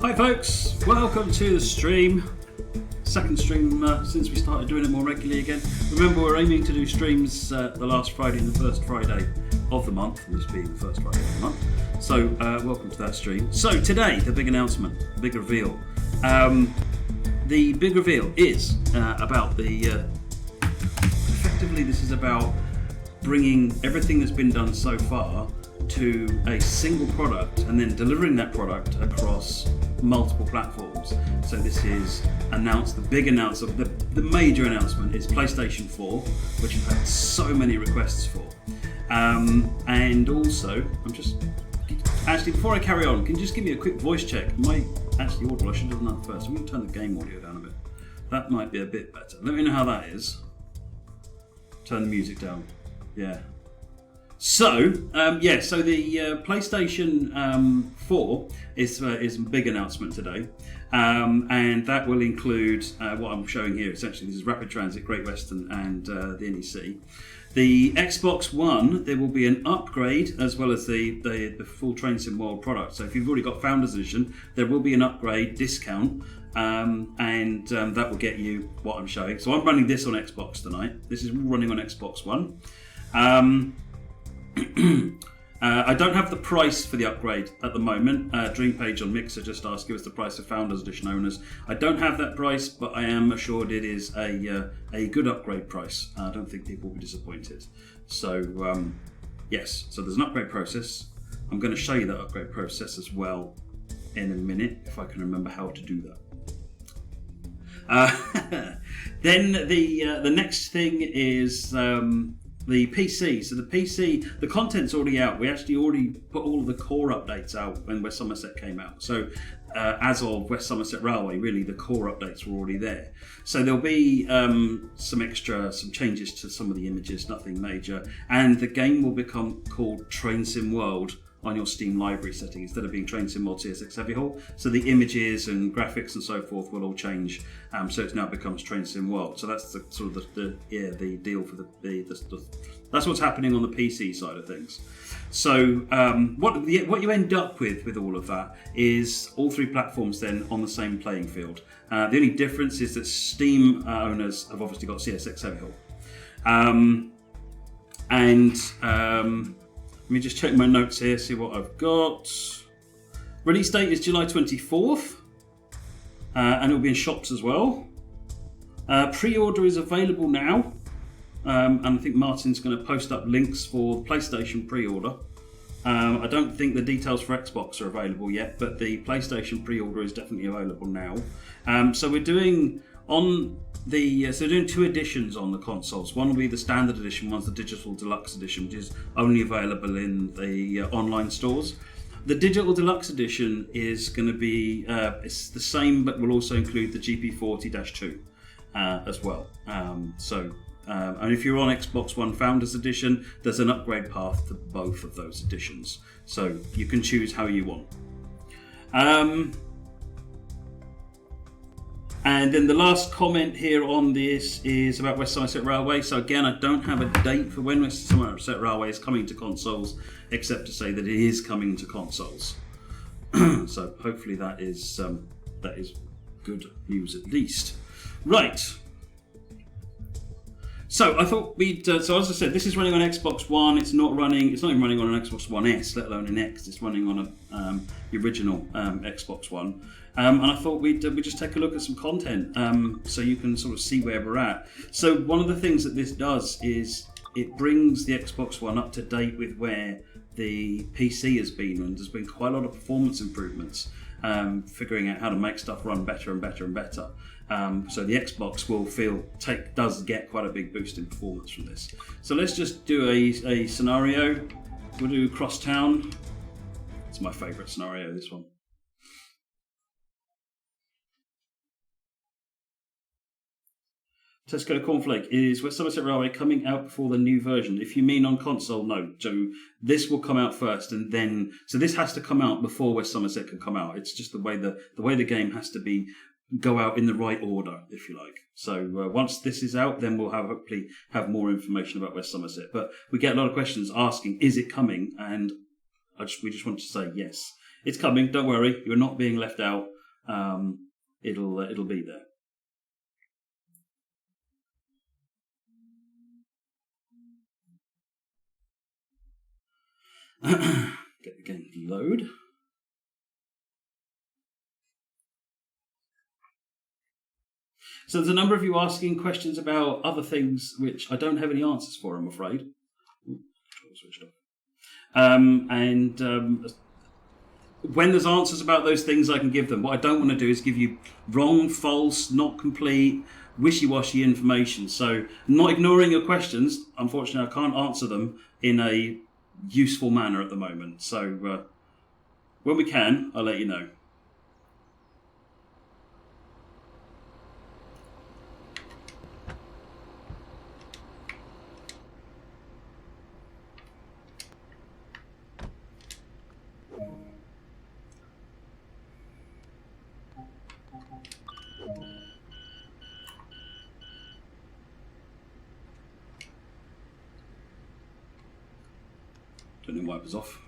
Hi folks, welcome to the stream. Second stream since we started doing it more regularly again. Remember, we're aiming to do streams the last Friday and the first Friday of the month, this being the first Friday of the month. So welcome to that stream. So today, the big announcement, the big reveal. The big reveal is about the, effectively this is about bringing everything that's been done so far to a single product and then delivering that product across multiple platforms. So this is announced, the big announcement, the major announcement is PlayStation 4, which I've had so many requests for. And also, actually before I carry on, can you just give me a quick voice check? Am I actually audible? I should have done that first. I'm going to turn the game audio down a bit. That might be a bit better. Let me know how that is. Turn the music down. Yeah. So, so the PlayStation 4 is a big announcement today, and that will include what I'm showing here. Essentially, this is Rapid Transit, Great Western, and the NEC. The Xbox One, there will be an upgrade as well as the full Train Sim World product. So if you've already got Founders Edition, there will be an upgrade discount, and that will get you what I'm showing. So I'm running this on Xbox tonight. This is running on Xbox One. I don't have the price for the upgrade at the moment. Dreampage on Mixer just asked, give us the price of Founders Edition owners. I don't have that price, but I am assured it is a good upgrade price. I don't think people will be disappointed. So, yes, so there's an upgrade process. I'm going to show you that upgrade process as well in a minute, if I can remember how to do that. Then the next thing is the PC. So the PC, the content's already out. We actually already put all of the core updates out when West Somerset came out. So as of West Somerset Railway, really the core updates were already there. So there'll be some changes to some of the images, nothing major. And the game will become called Train Sim World on your Steam library setting instead of being Train Sim World CSX Heavy Haul. So the images and graphics and so forth will all change. So it now becomes Train Sim World. So that's the sort of the deal for the that's what's happening on the PC side of things. So what you end up with all of that is all three platforms then on the same playing field. The only difference is that Steam owners have obviously got CSX Heavy Haul. Let me just check my notes here, see what I've got. Release date is July 24th, and it'll be in shops as well. Pre-order is available now, and I think Martin's going to post up links for the PlayStation pre-order. I don't think the details for Xbox are available yet, but the PlayStation pre-order is definitely available now. So we're doing doing two editions on the consoles. One will be the standard edition, one's the digital deluxe edition, which is only available in the online stores. The digital deluxe edition is going to be it's the same, but will also include the GP40-2 as well. And if you're on Xbox One Founders Edition, there's an upgrade path to both of those editions, so you can choose how you want. And then the last comment here on this is about West Somerset Railway. So again, I don't have a date for when West Somerset Railway is coming to consoles, except to say that it is coming to consoles. So hopefully that is good news at least. Right. So I thought we'd. So as I said, this is running on Xbox One. It's not even running on an Xbox One S, let alone an X. It's running on the original Xbox One. And I thought we'd just take a look at some content, so you can sort of see where we're at. So one of the things that this does is it brings the Xbox One up to date with where the PC has been, and there's been quite a lot of performance improvements, figuring out how to make stuff run better and better and better. So the Xbox does get quite a big boost in performance from this. So let's just do a scenario. We'll do Crosstown. It's my favourite scenario, this one. Tesco Cornflake, is West Somerset Railway coming out before the new version? If you mean on console, no. So this will come out first, and then this has to come out before West Somerset can come out. It's just the way the game has to go out in the right order, if you like. So once this is out, then we'll hopefully have more information about West Somerset. But we get a lot of questions asking, is it coming? And we just want to say yes, it's coming. Don't worry, you're not being left out. it'll be there. Get the game to load. So there's a number of you asking questions about other things which I don't have any answers for, I'm afraid. Switched off. When there's answers about those things, I can give them. What I don't want to do is give you wrong, false, not complete, wishy-washy information. So not ignoring your questions, unfortunately I can't answer them in a useful manner at the moment. So when we can, I'll let you know. Don't need wipers off.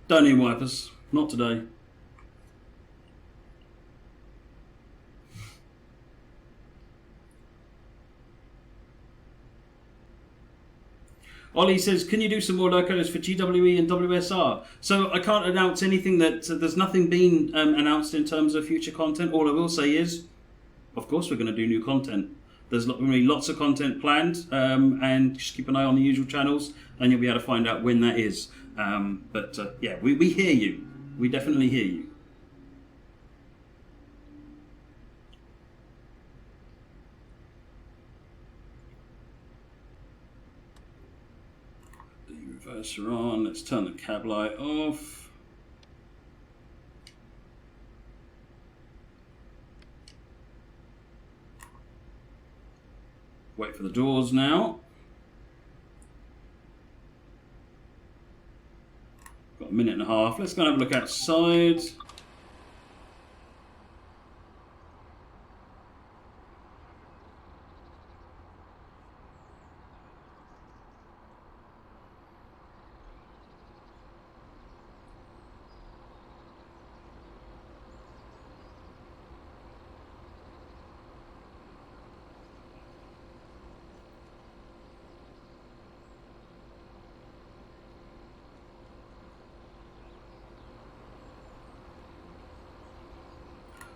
Don't need wipers. Not today. Ollie says, can you do some more locos for GWE and WSR? So I can't announce anything there's nothing been announced in terms of future content. All I will say is, of course, we're going to do new content. There's going to be lots of content planned, and just keep an eye on the usual channels, and you'll be able to find out when that is. Yeah, we hear you. We definitely hear you. The reverser on. Let's turn the cab light off. Wait for the doors now. Got a minute and a half. Let's go and have a look outside.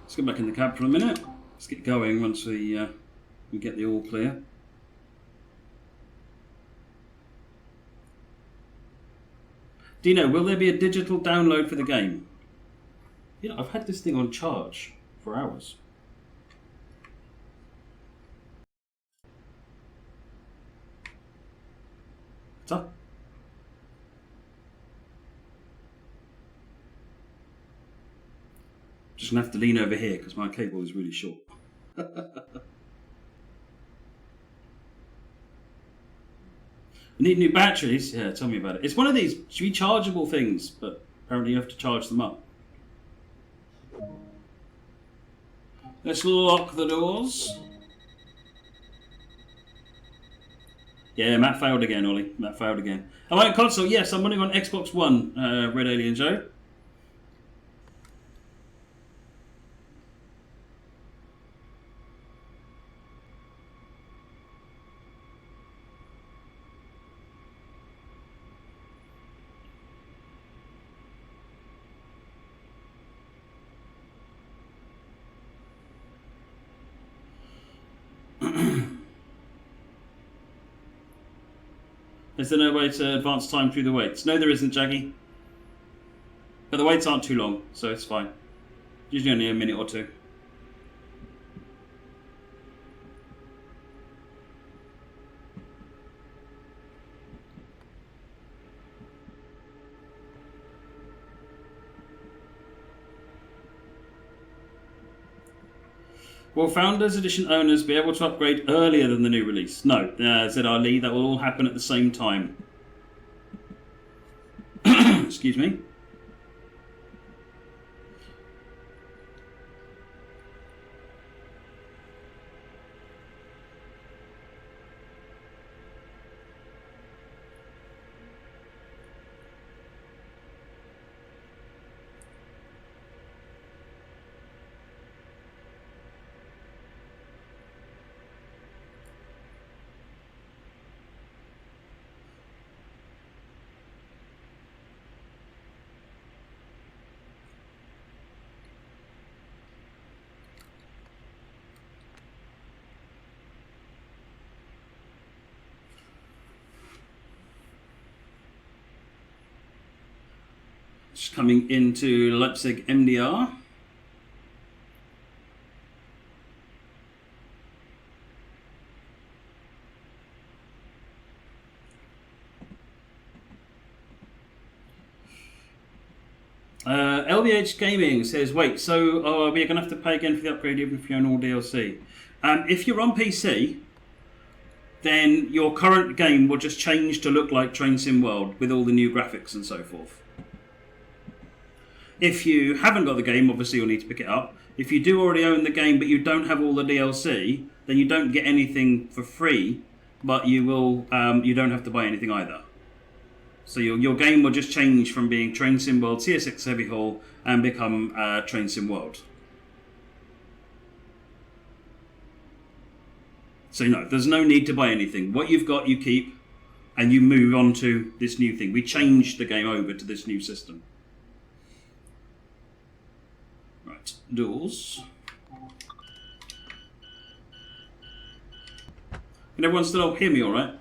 Let's get back in the cab for a minute. Let's get going once we get the all clear. Dino, will there be a digital download for the game? You know, I've had this thing on charge for hours. What's up? Just gonna have to lean over here because my cable is really short. Need new batteries? Yeah, tell me about it. It's one of these rechargeable things, but apparently you have to charge them up. Let's lock the doors. Yeah, Matt failed again, Ollie. Matt failed again. Am I on console? Yes, I'm running on Xbox One, Red Alien Joe. Is there no way to advance time through the waits? No, there isn't, Jaggy. But the waits aren't too long, so it's fine. Usually only a minute or two. Will Founders Edition owners be able to upgrade earlier than the new release? No, ZR Lee, that will all happen at the same time. Excuse me. Just coming into Leipzig MDR. LBH Gaming says, wait, so we're going to have to pay again for the upgrade even if you own all DLC. If you're on PC, then your current game will just change to look like Train Sim World with all the new graphics and so forth. If you haven't got the game, obviously you'll need to pick it up. If you do already own the game but you don't have all the DLC, then you don't get anything for free, but you will. You don't have to buy anything either. So your game will just change from being Train Sim World CSX Heavy Haul and become Train Sim World. So no, there's no need to buy anything. What you've got, you keep, and you move on to this new thing. We changed the game over to this new system. Right, duels. Can everyone still hear me all right?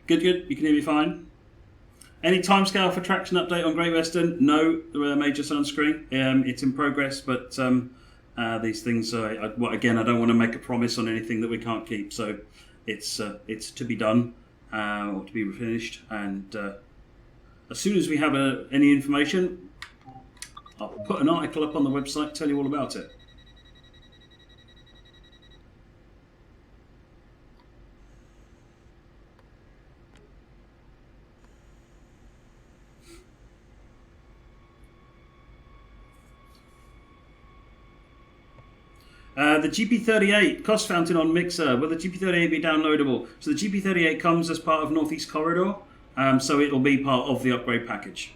Good, good. You can hear me fine. Any timescale for traction update on Great Western? No, the major sunscreen. It's in progress, but these things are. Well, again, I don't want to make a promise on anything that we can't keep. So it's to be done or to be finished. And as soon as we have any information, I'll put an article up on the website, tell you all about it. The GP38 cost fountain on Mixer. Will the GP38 be downloadable? So the GP38 comes as part of Northeast Corridor, so it'll be part of the upgrade package.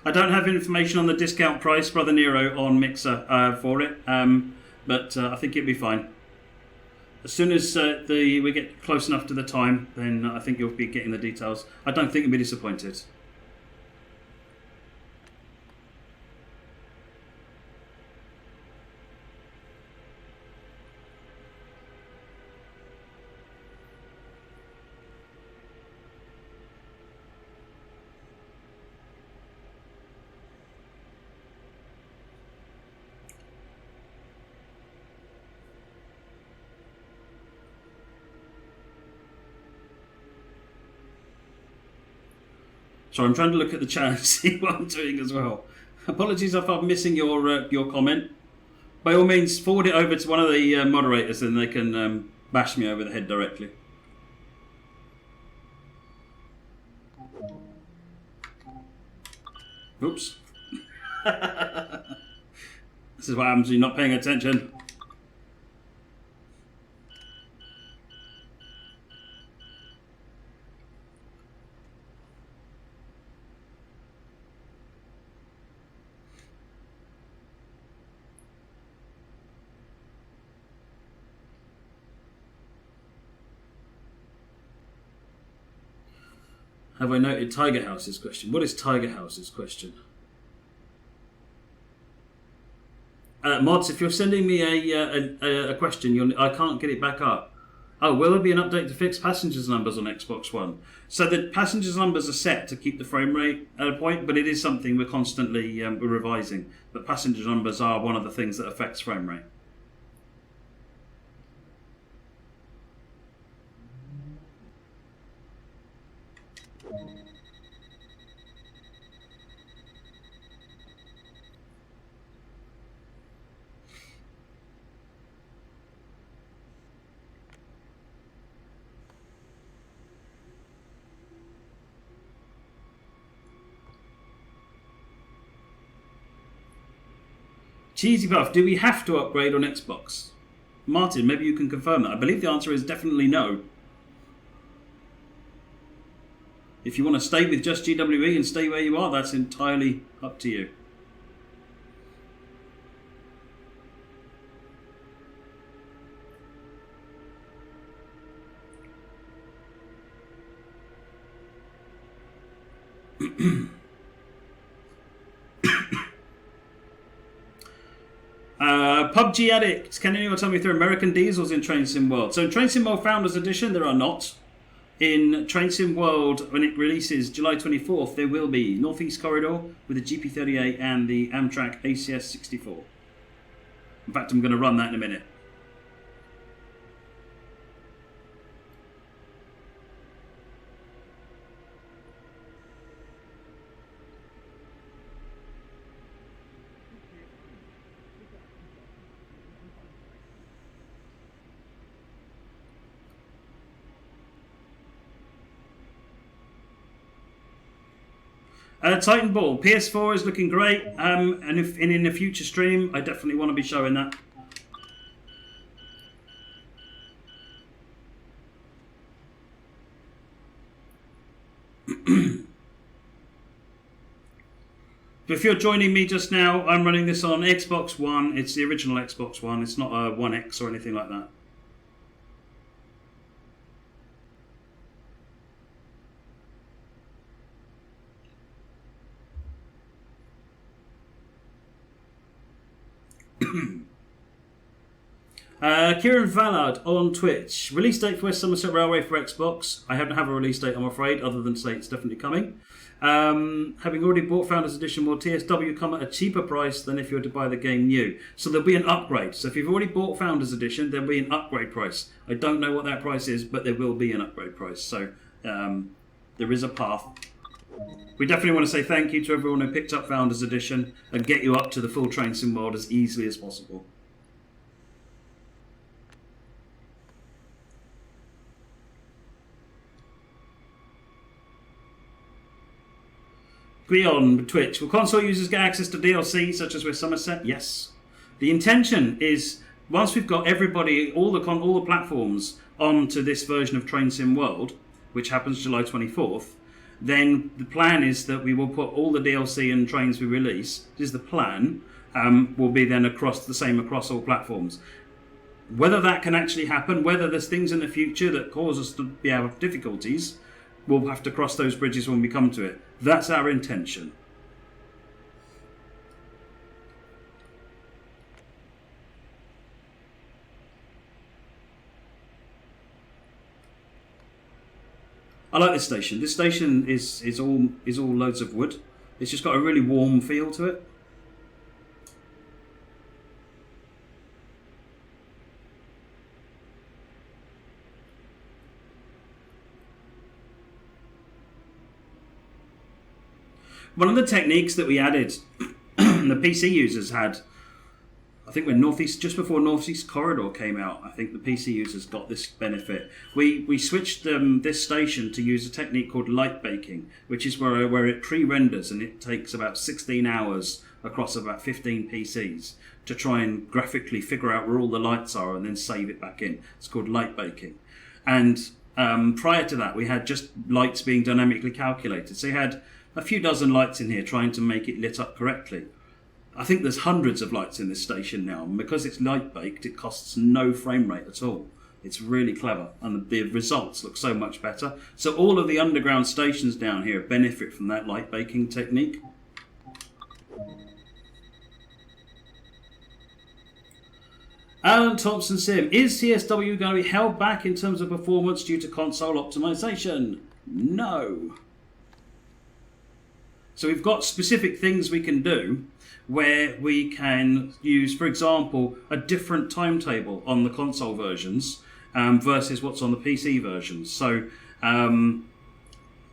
I don't have information on the discount price, Brother Nero, on Mixer for it, but I think it'll be fine. As soon as we get close enough to the time, then I think you'll be getting the details. I don't think you'll be disappointed. So I'm trying to look at the chat and see what I'm doing as well. Apologies if I'm missing your comment. By all means, forward it over to one of the moderators and they can bash me over the head directly. Oops. This is what happens when you're not paying attention. Have I noted Tiger House's question? What is Tiger House's question? Mods, if you're sending me a question, I can't get it back up. Oh, will there be an update to fix passengers' numbers on Xbox One? So the passengers' numbers are set to keep the frame rate at a point, but it is something we're constantly revising. But passenger numbers are one of the things that affects frame rate. Cheesy Buff, do we have to upgrade on Xbox? Martin, maybe you can confirm that. I believe the answer is definitely no. If you want to stay with just GWE and stay where you are, that's entirely up to you. PUBG Addict, can anyone tell me if there are American diesels in Train Sim World? So in Train Sim World Founders Edition, there are not. In Train Sim World, when it releases July 24th, there will be Northeast Corridor with the GP38 and the Amtrak ACS 64. In fact, I'm going to run that in a minute. Titan Ball, PS4 is looking great, and in a future stream, I definitely want to be showing that. If you're joining me just now, I'm running this on Xbox One. It's the original Xbox One. It's not a One X or anything like that. Kieran Vallard on Twitch. Release date for West Somerset Railway for Xbox. I don't have a release date, I'm afraid, other than to say it's definitely coming. Having already bought Founders Edition, will TSW come at a cheaper price than if you were to buy the game new? So there'll be an upgrade. So if you've already bought Founders Edition, there'll be an upgrade price. I don't know what that price is, but there will be an upgrade price. So there is a path. We definitely want to say thank you to everyone who picked up Founders Edition and get you up to the full Train Sim world as easily as possible. Guion, Twitch. Will console users get access to DLC such as with Somerset? Yes. The intention is once we've got everybody, all the platforms onto this version of Train Sim World, which happens July 24th, then the plan is that we will put all the DLC and trains we release. This is the plan. Will be then across all platforms. Whether that can actually happen, whether there's things in the future that cause us to have difficulties, we'll have to cross those bridges when we come to it. That's our intention. I like this station. This station is all loads of wood. It's just got a really warm feel to it. One of the techniques that we added, the PC users had, I think when just before Northeast Corridor came out, I think the PC users got this benefit. We switched this station to use a technique called light baking, which is where it pre-renders and it takes about 16 hours across about 15 PCs to try and graphically figure out where all the lights are and then save it back in. It's called light baking. And prior to that, we had just lights being dynamically calculated. So you had a few dozen lights in here trying to make it lit up correctly. I think there's hundreds of lights in this station now, and because it's light baked, it costs no frame rate at all. It's really clever, and the results look so much better. So all of the underground stations down here benefit from that light baking technique. Alan Thompson Sim, is CSW going to be held back in terms of performance due to console optimization? No. So we've got specific things we can do where we can use, for example, a different timetable on the console versions versus what's on the PC versions. So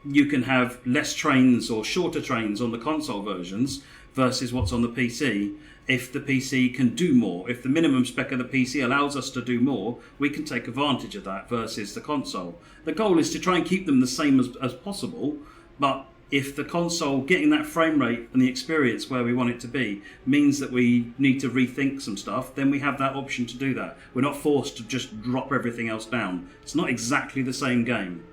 you can have less trains or shorter trains on the console versions versus what's on the PC. If the PC can do more, if the minimum spec of the PC allows us to do more, we can take advantage of that versus the console. The goal is to try and keep them the same as possible, but if the console getting that frame rate and the experience where we want it to be means that we need to rethink some stuff, then we have that option to do that. We're not forced to just drop everything else down. It's not exactly the same game.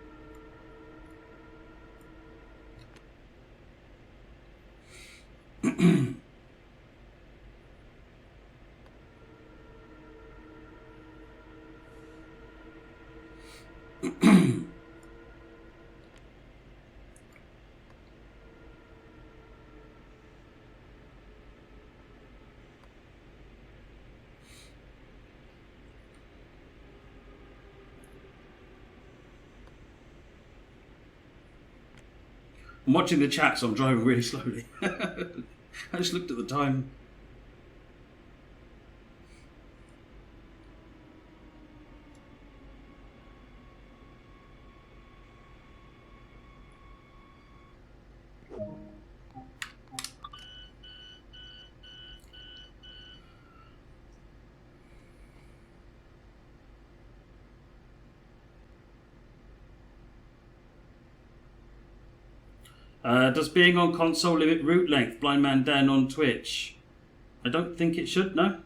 I'm watching the chat, so I'm driving really slowly. I just looked at the time. Does being on console limit route length? Blind Man Dan on Twitch. I don't think it should, no.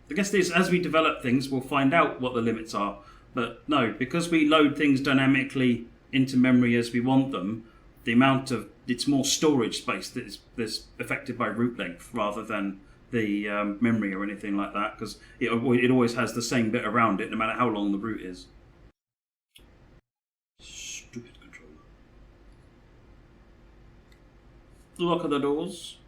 I guess this, as we develop things, we'll find out what the limits are. But no, because we load things dynamically into memory as we want them, the amount of, it's more storage space that's affected by route length rather than the memory or anything like that, because it always has the same bit around it no matter how long the route is. Stupid controller. Lock of the doors.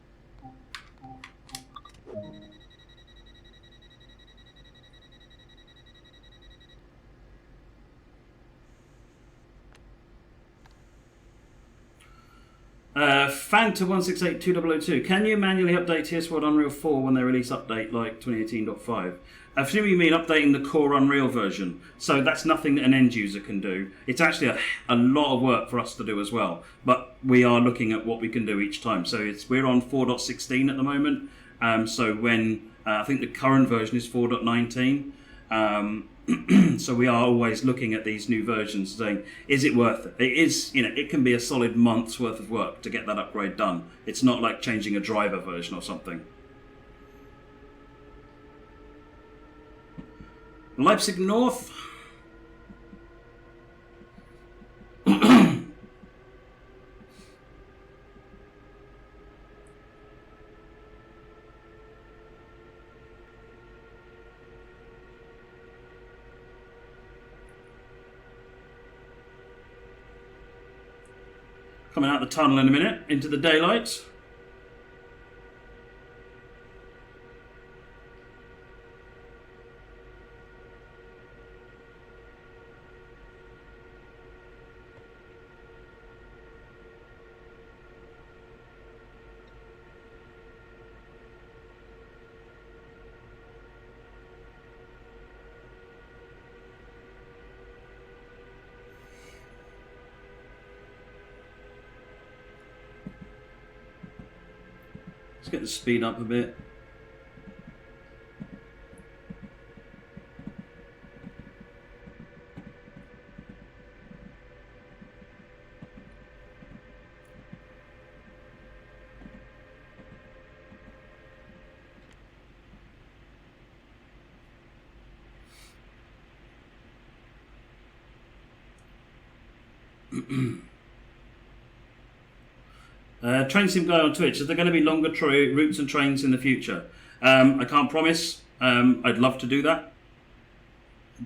Fanta168202. Can you manually update TS World Unreal 4 when they release update like 2018.5? I presume you mean updating the core Unreal version. So that's nothing that an end user can do. It's actually a lot of work for us to do as well. But we are looking at what we can do each time. So we're on 4.16 at the moment. So when I think the current version is 4.19. So we are always looking at these new versions saying, is it worth it? It is, it can be a solid month's worth of work to get that upgrade done. It's not like changing a driver version or something. Leipzig North. Coming out the tunnel in a minute, into the daylight. Let's get the speed up a bit. Train Sim Guy on Twitch, is there going to be longer routes and trains in the future? I can't promise. I'd love to do that.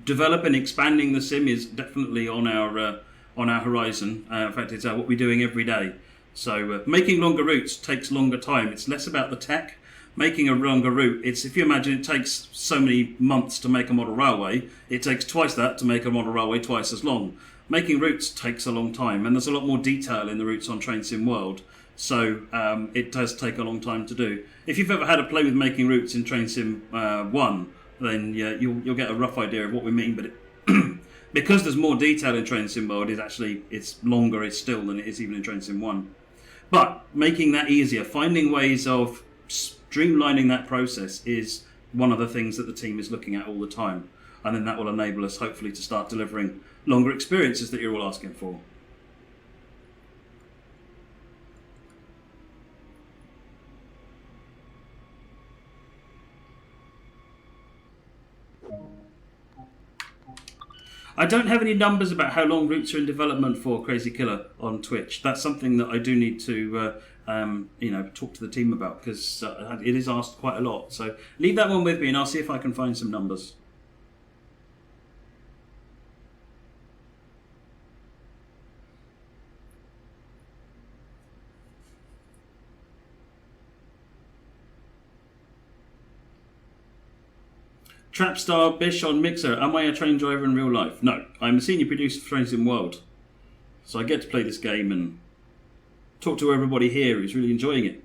Developing and expanding the sim is definitely on our horizon. In fact, it's what we're doing every day. So making longer routes takes longer time. It's less about the tech. Making a longer route, if you imagine it takes so many months to make a model railway, it takes twice that to make a model railway twice as long. Making routes takes a long time, and there's a lot more detail in the routes on Train Sim World. So it does take a long time to do. If you've ever had a play with making routes in Train Sim 1, then yeah, you'll get a rough idea of what we mean. But because there's more detail in Train Sim World, it's longer still than it is even in Train Sim 1. But making that easier, finding ways of streamlining that process is one of the things that the team is looking at all the time. and then that will enable us hopefully to start delivering longer experiences that you're all asking for. I don't have any numbers about how long routes are in development for, Crazy Killer, on Twitch. That's something that I do need to, talk to the team about, because it is asked quite a lot. So leave that one with me, and I'll see if I can find some numbers. Trapstar Bish on Mixer. Am I a train driver in real life? No, I'm a senior producer for Trains in World. So I get to play this game and talk to everybody here who's really enjoying it.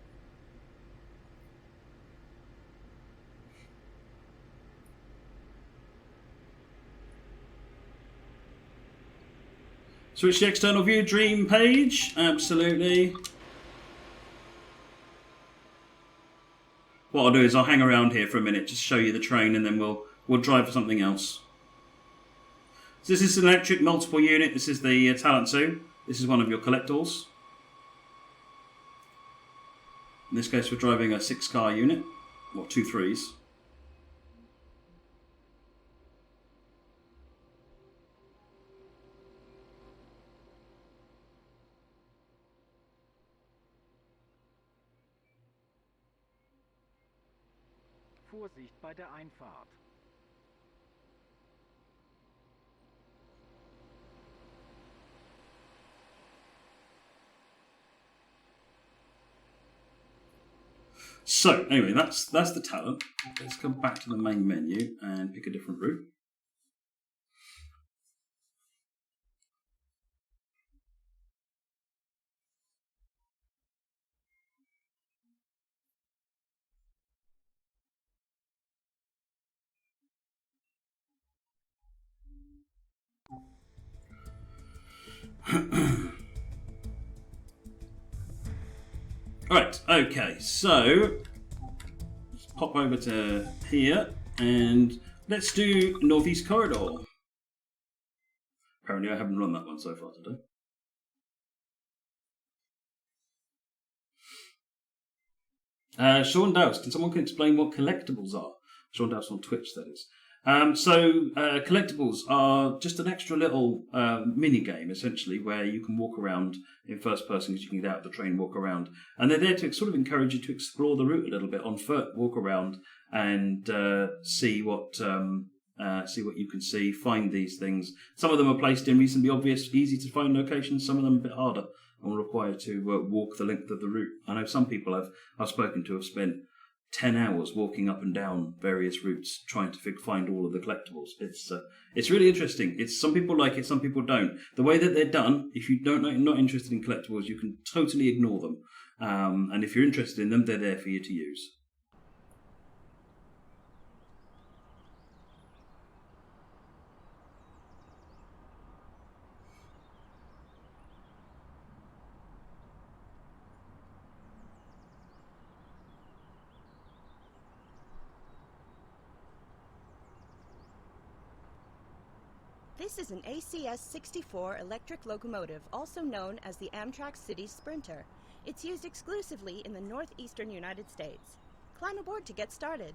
Switch the external view dream page. Absolutely. What I'll do is I'll hang around here for a minute, just show you the train, and then we'll drive for something else. So this is an electric multiple unit. This is the Talent 2. This is one of your collectibles. In this case, we're driving a 6-car unit, or 2 3s. Vorsicht bei der Einfahrt. So, anyway, that's the talent. Let's come back to the main menu and pick a different route. Right, okay, so let's pop over to here and let's do Northeast Corridor. Apparently I haven't run that one so far today. Sean Douse, can someone explain what collectibles are? Sean Douse on Twitch, that is. Collectibles are just an extra little mini game, essentially, where you can walk around in first person, because you can get out of the train, walk around, and they're there to sort of encourage you to explore the route a little bit on foot, walk around and see what you can see, find these things. Some of them are placed in reasonably obvious, easy to find locations. Some of them a bit harder and require to walk the length of the route. I know some people I've spoken to have spent 10 hours walking up and down various routes trying to find all of the collectibles. It's really interesting. Some people like it, some people don't. The way that they're done, if you you're not interested in collectibles, you can totally ignore them. And if you're interested in them, they're there for you to use. This is an ACS-64 electric locomotive, also known as the Amtrak City Sprinter. It's used exclusively in the northeastern United States. Climb aboard to get started.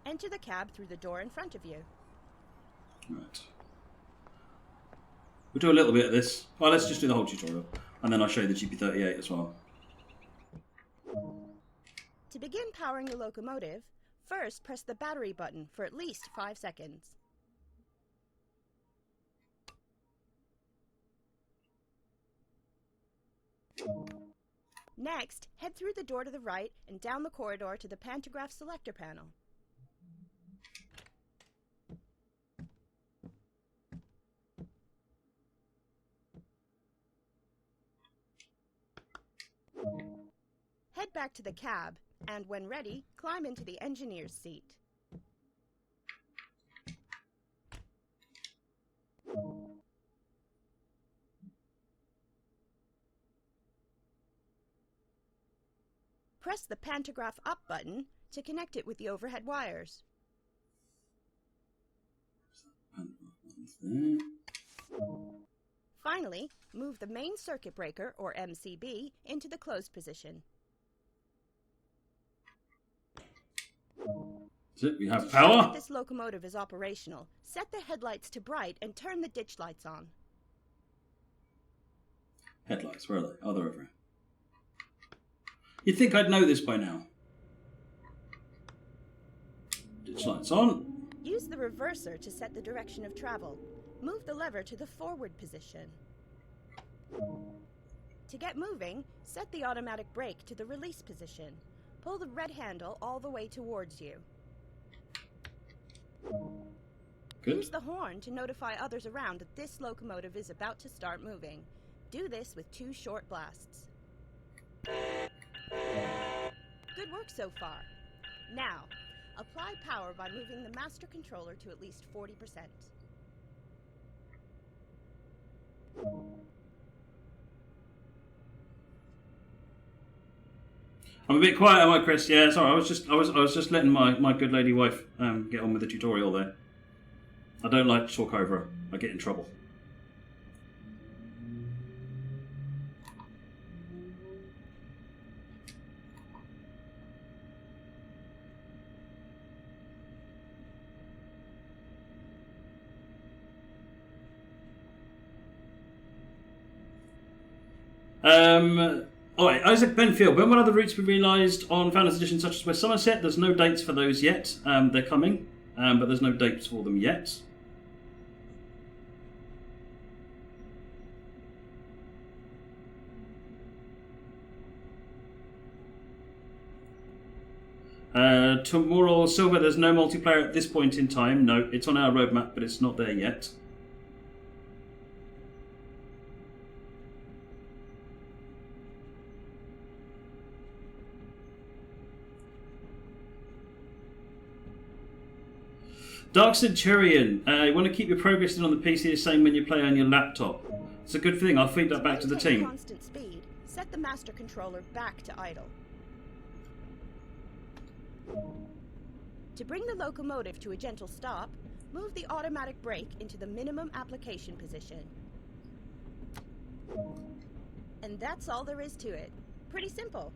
Enter the cab through the door in front of you. Right. We'll do a little bit of this. Well, let's just do the whole tutorial, and then I'll show you the GP38 as well. To begin powering the locomotive, first press the battery button for at least 5 seconds. Next, head through the door to the right and down the corridor to the pantograph selector panel. Head back to the cab, and when ready, climb into the engineer's seat. Press the pantograph up button to connect it with the overhead wires. there. Finally, move the main circuit breaker, or MCB, into the closed position. That's it, we have To show that power. this locomotive is operational, set the headlights to bright and turn the ditch lights on. Headlights, where are they? Oh, they're over here. You'd think I'd know this by now. Ditch lights on. Use the reverser to set the direction of travel. Move the lever to the forward position. To get moving, set the automatic brake to the release position. Pull the red handle all the way towards you. Good. Use the horn to notify others around that this locomotive is about to start moving. Do this with 2 short blasts. Good work so far. Now, apply power by moving the master controller to at least 40%. I'm a bit quiet, am I, Chris? Yeah, sorry. I was just letting my good lady wife get on with the tutorial there. I don't like to talk over her. I get in trouble. Alright, Isaac Benfield. When will other routes be realised on Founders Edition such as West Somerset? There's no dates for those yet. They're coming, but there's no dates for them yet. Tomorrow Silver, there's no multiplayer at this point in time. No, it's on our roadmap, but it's not there yet. Dark Centurion, you want to keep your progress on the PC the same when you play on your laptop. It's a good thing. I'll feed that back to the maintain team. Constant speed. Set the master controller back to idle. To bring the locomotive to a gentle stop, move the automatic brake into the minimum application position. And that's all there is to it. Pretty simple.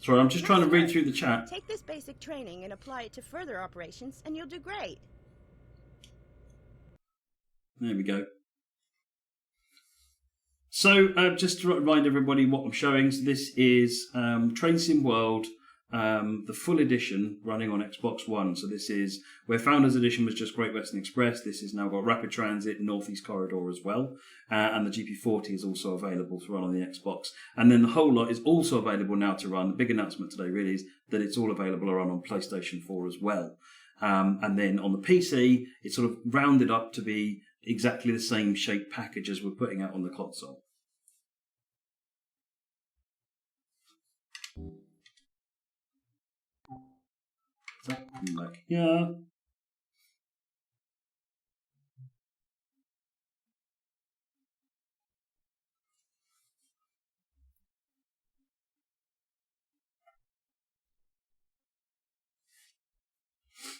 Sorry, I'm just trying to Nice read work. through the chat. Take this basic training and apply it to further operations, and you'll do great. There we go. So, just to remind everybody what I'm showing, so this is Train Sim World, the full edition running on Xbox One. So this is where Founders Edition was just Great Western Express. This has now got Rapid Transit, Northeast Corridor as well. And the GP40 is also available to run on the Xbox. And then the whole lot is also available now to run. The big announcement today really is that it's all available to run on PlayStation 4 as well. And then on the PC, it's sort of rounded up to be exactly the same shape package as we're putting out on the console. So, like, yeah.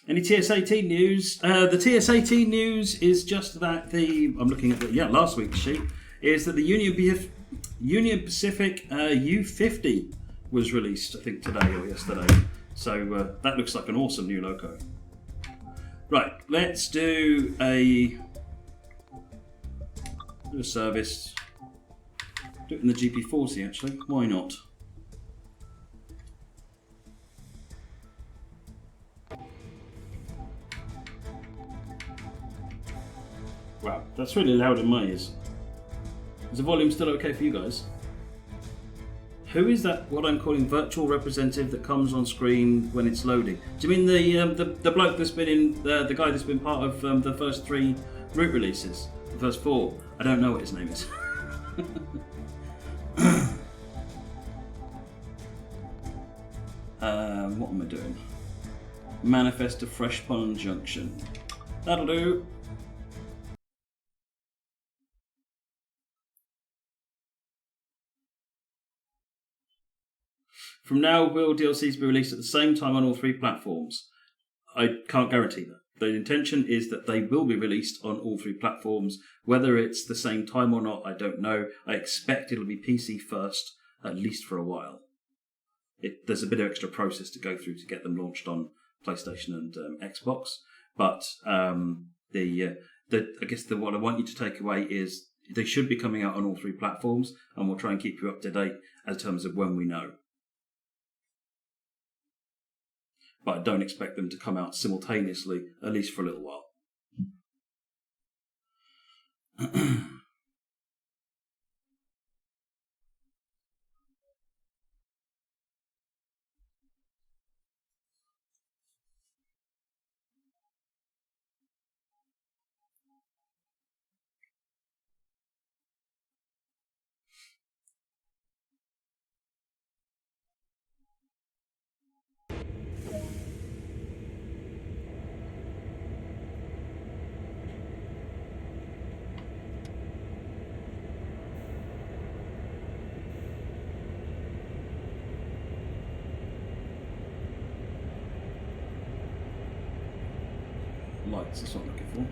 Any TS18 news? The TS18 news is just that I'm looking at last week's sheet, is that the Union Pacific U50 was released, I think today or yesterday. So that looks like an awesome new loco. Right, let's do a service. Do it in the GP40 actually. Why not? Wow, that's really loud in my ears. Is the volume still okay for you guys? Who is that, what I'm calling virtual representative that comes on screen when it's loading? Do you mean the bloke that's been in, the guy that's been part of the first 3 route releases? The first 4? I don't know what his name is. What am I doing? Manifest to Fresh Pond Junction. That'll do. From now, will DLCs be released at the same time on all 3 platforms? I can't guarantee that. The intention is that they will be released on all 3 platforms. Whether it's the same time or not, I don't know. I expect it'll be PC first, at least for a while. There's a bit of extra process to go through to get them launched on PlayStation and Xbox. But I guess what I want you to take away is they should be coming out on all 3 platforms, and we'll try and keep you up to date in terms of when we know. But I don't expect them to come out simultaneously, at least for a little while. Lights, that's what I'm looking for.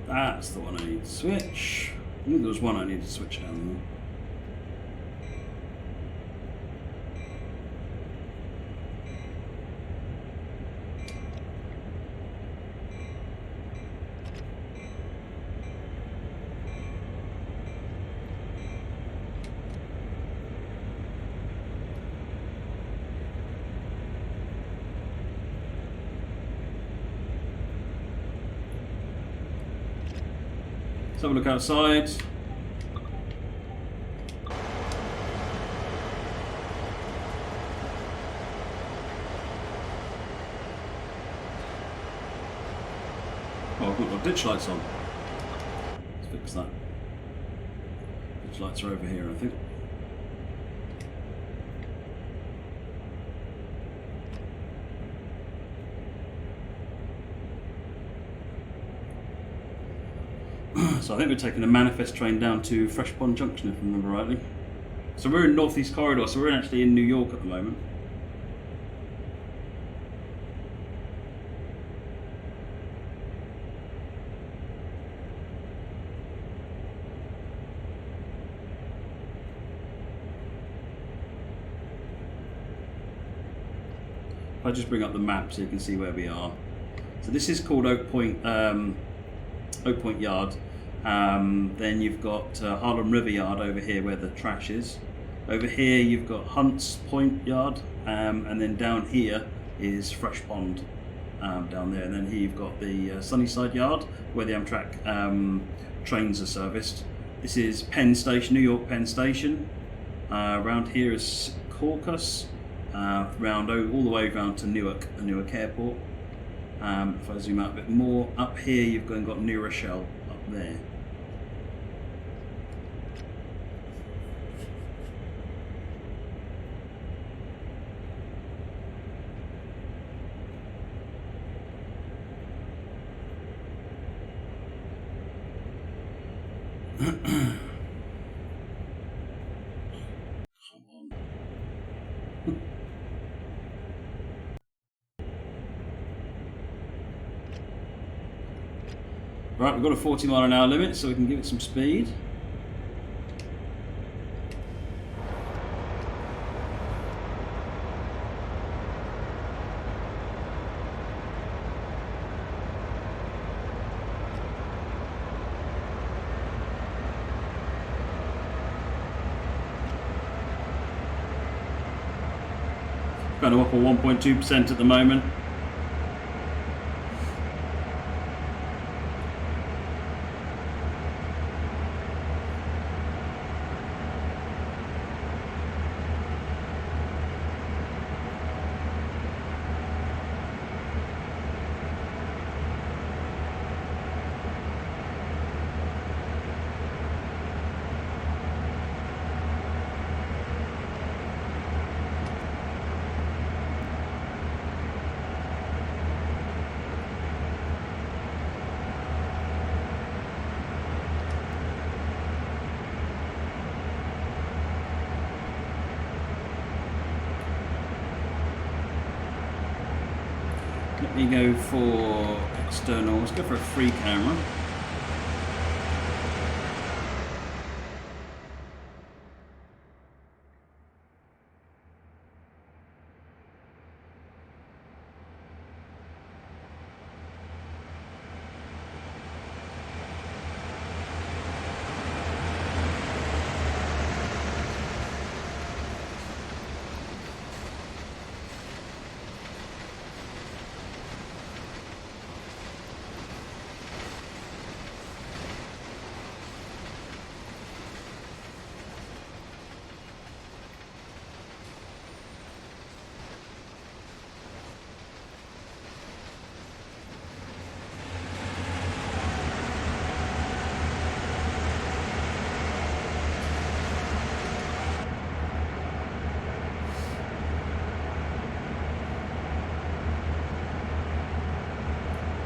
That's the one I need to switch. I knew there was one I needed to switch down there. Let's have a look outside. Oh, I've got my ditch lights on. Let's fix that. Ditch lights are over here, I think. So I think we're taking a manifest train down to Fresh Pond Junction, if I remember rightly. So we're in Northeast Corridor, so we're actually in New York at the moment. I'll just bring up the map so you can see where we are. So this is called Oak Point Yard. Then you've got Harlem River Yard over here where the trash is. Over here you've got Hunts Point Yard, and then down here is Fresh Pond down there. And then here you've got the Sunnyside Yard where the Amtrak trains are serviced. This is Penn Station, New York Penn Station. Around here is Caucus, all the way around to Newark Airport. If I zoom out a bit more, up here you've got New Rochelle up there. Right, we've got a 40-mile-an-hour limit, so we can give it some speed. Kind of up at 1.2% at the moment. Let me go for external. Let's go for a free camera.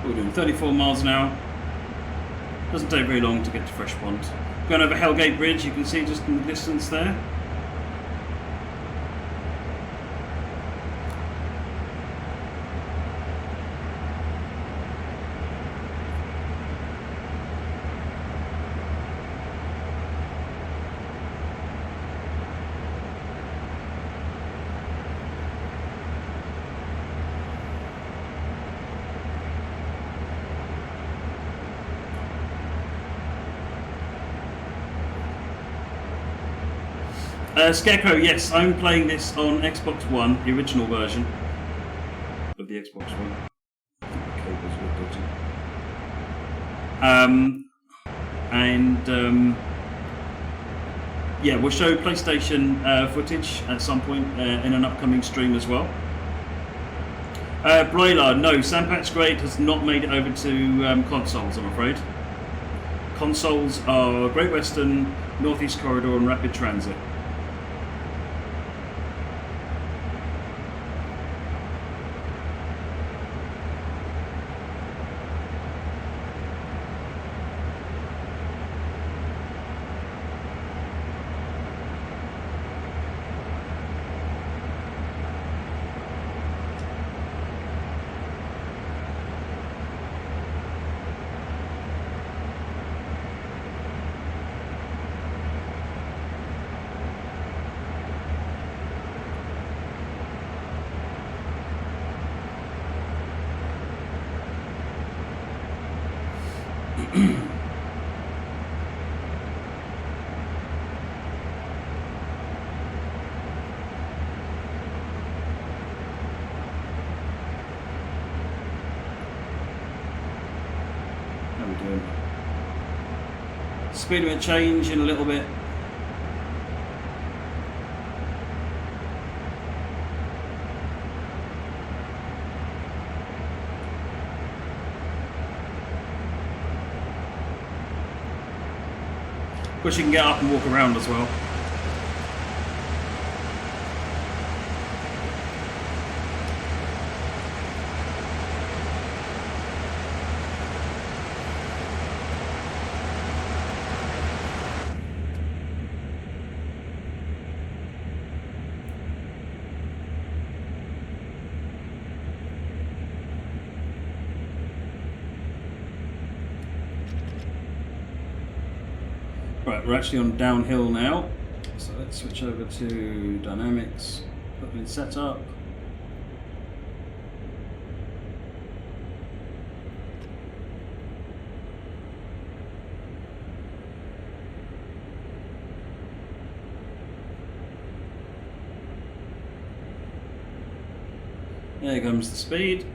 We're doing 34 miles an hour. Doesn't take very long to get to Fresh Pond. Going over Hellgate Bridge, you can see just in the distance there. Scarecrow, yes, I'm playing this on Xbox One, the original version of the Xbox One. I think the cable's a bit dodgy. Yeah, we'll show PlayStation footage at some point in an upcoming stream as well. Braylard, no, Sandpatch Grade has not made it over to consoles, I'm afraid. Consoles are Great Western, Northeast Corridor and Rapid Transit. Speed limit change in a little bit. Of course, you can get up and walk around as well. Right, we're actually on downhill now, so let's switch over to dynamics, put them in setup. There comes the speed.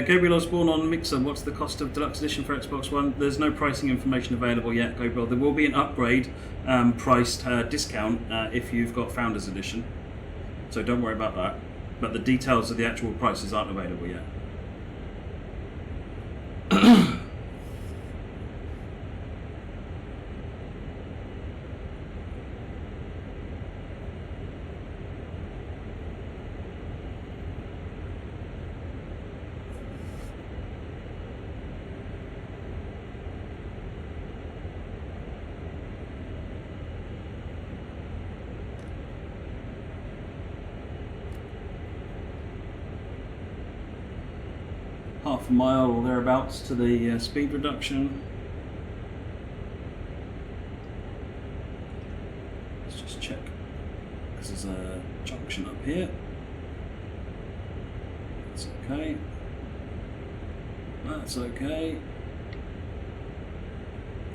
Gabriel Osborne on Mixer, what's the cost of Deluxe Edition for Xbox One? There's no pricing information available yet, Gabriel. There will be an upgrade priced discount if you've got Founders Edition. So don't worry about that. But the details of the actual prices aren't available yet. Half a mile or thereabouts to the speed reduction. Let's just check. This is a junction up here. That's okay. That's okay.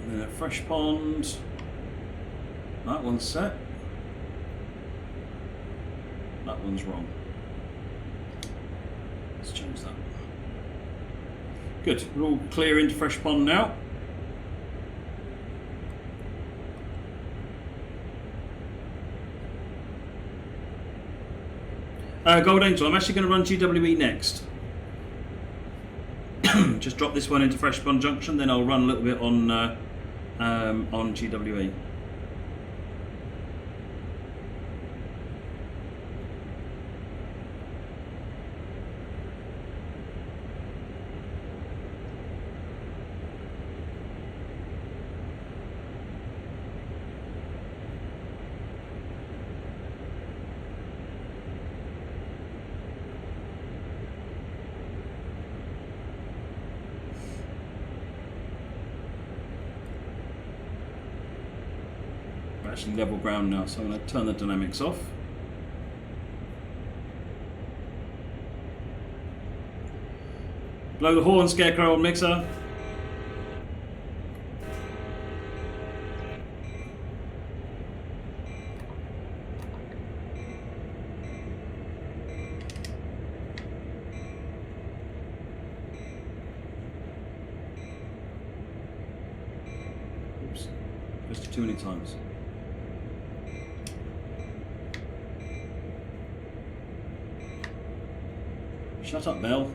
And then a fresh pond. That one's set. That one's wrong. Let's change that. Good, we're all clear into Fresh Pond now. Gold Angel, I'm actually going to run GWE next. Just drop this one into Fresh Pond Junction, then I'll run a little bit on GWE. Actually level ground now, so I'm going to turn the dynamics off. Blow the horn, Scarecrow on Mixer. Oops, just too many times. Shut up, Belle.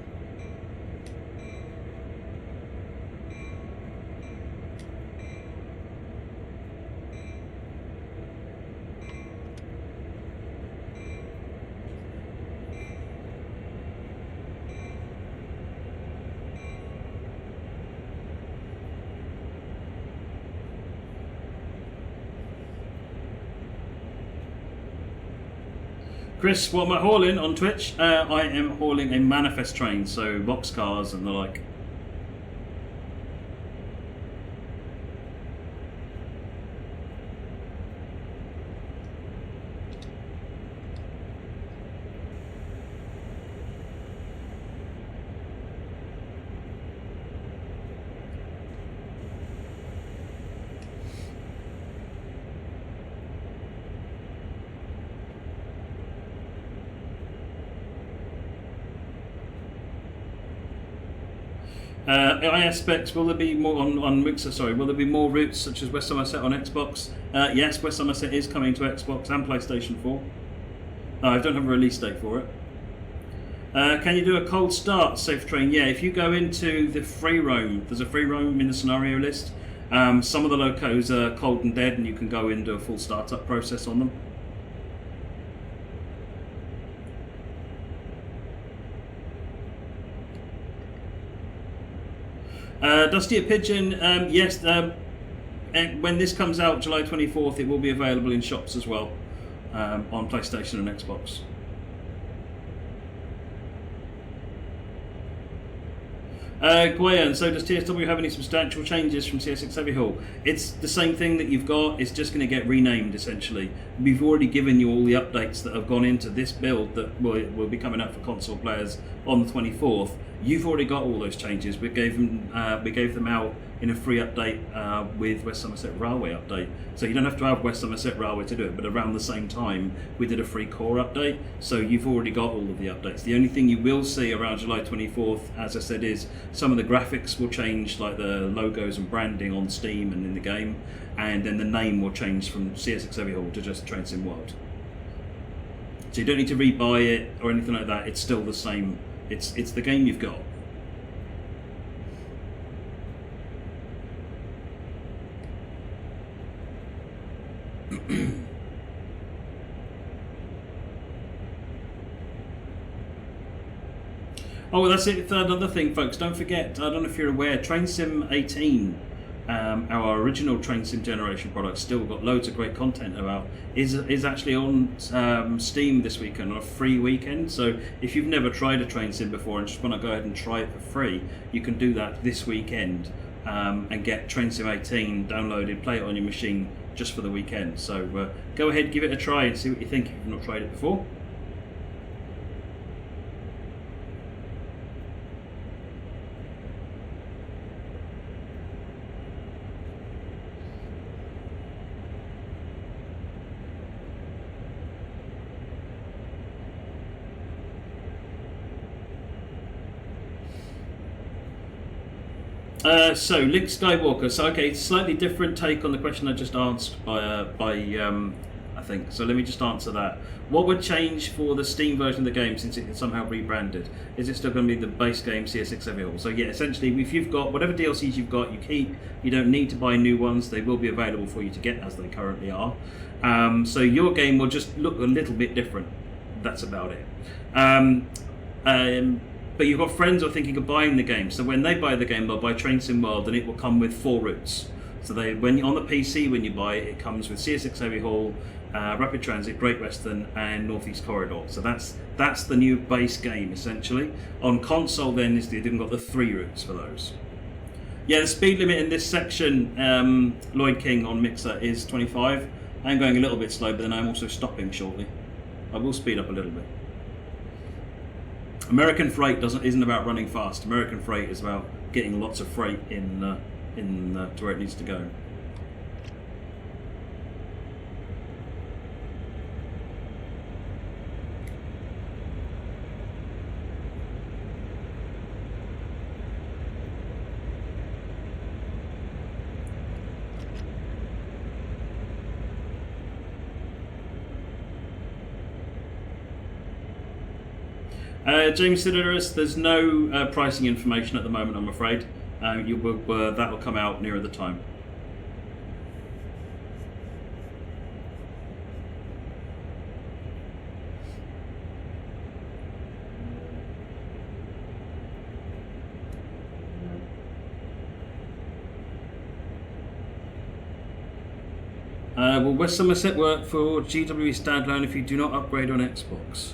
Chris, what am I hauling on Twitch? I am hauling a manifest train, so boxcars and the like. IS specs, will there be more on Mixer, sorry, will there be more routes such as West Somerset on Xbox? Yes, West Somerset is coming to Xbox and PlayStation 4. I don't have a release date for it. Can you do a cold start safe train? Yeah, if you go into the free roam, there's a free roam in the scenario list. Some of the locos are cold and dead and you can go and do a full startup process on them. Dusty a Pigeon, yes, and when this comes out July 24th it will be available in shops as well, on PlayStation and Xbox. Gwayan, so does TSW have any substantial changes from CS6 Heavy Haul? It's the same thing that you've got, it's just going to get renamed essentially. We've already given you all the updates that have gone into this build that will be coming out for console players on the 24th. You've already got all those changes. We gave them out in a free update with West Somerset Railway update. So you don't have to have West Somerset Railway to do it, but around the same time we did a free core update. So you've already got all of the updates. The only thing you will see around July 24th, as I said, is some of the graphics will change, like the logos and branding on Steam and in the game, and then the name will change from CS6 Heavy Haul to just Train Sim World. So you don't need to rebuy it or anything like that. It's still the same. It's the game you've got. Oh, well, that's it. Another thing, folks. Don't forget. I don't know if you're aware. Train Sim 18, our original Train Sim generation product, still got loads of great content about. Is actually on Steam this weekend on a free weekend. So if you've never tried a Train Sim before and just want to go ahead and try it for free, you can do that this weekend and get Train Sim 18 downloaded, play it on your machine just for the weekend. So go ahead, give it a try and see what you think if you've not tried it before. So Link Skywalker. So okay, slightly different take on the question I just asked by I think. So let me just answer that. What would change for the Steam version of the game since it's somehow rebranded? Is it still going to be the base game CS6 Heavy Haul? So yeah, essentially, if you've got whatever DLCs you've got, you keep. You don't need to buy new ones. They will be available for you to get as they currently are. So your game will just look a little bit different. That's about it. But you've got friends who are thinking of buying the game. So when they buy the game, they'll buy Train Sim World, and it will come with 4 routes. So when on the PC, when you buy it, it comes with CS6 Heavy Haul, Rapid Transit, Great Western, and Northeast Corridor. So that's the new base game essentially. On console, then they've got the 3 routes for those. Yeah, the speed limit in this section, Lloyd King on Mixer, is 25. I'm going a little bit slow, but then I'm also stopping shortly. I will speed up a little bit. American Freight isn't about running fast. American Freight is about getting lots of freight in to where it needs to go. James Sideris, there's no pricing information at the moment, I'm afraid. That will come out nearer the time. Will West Somerset work for GWE standalone if you do not upgrade on Xbox?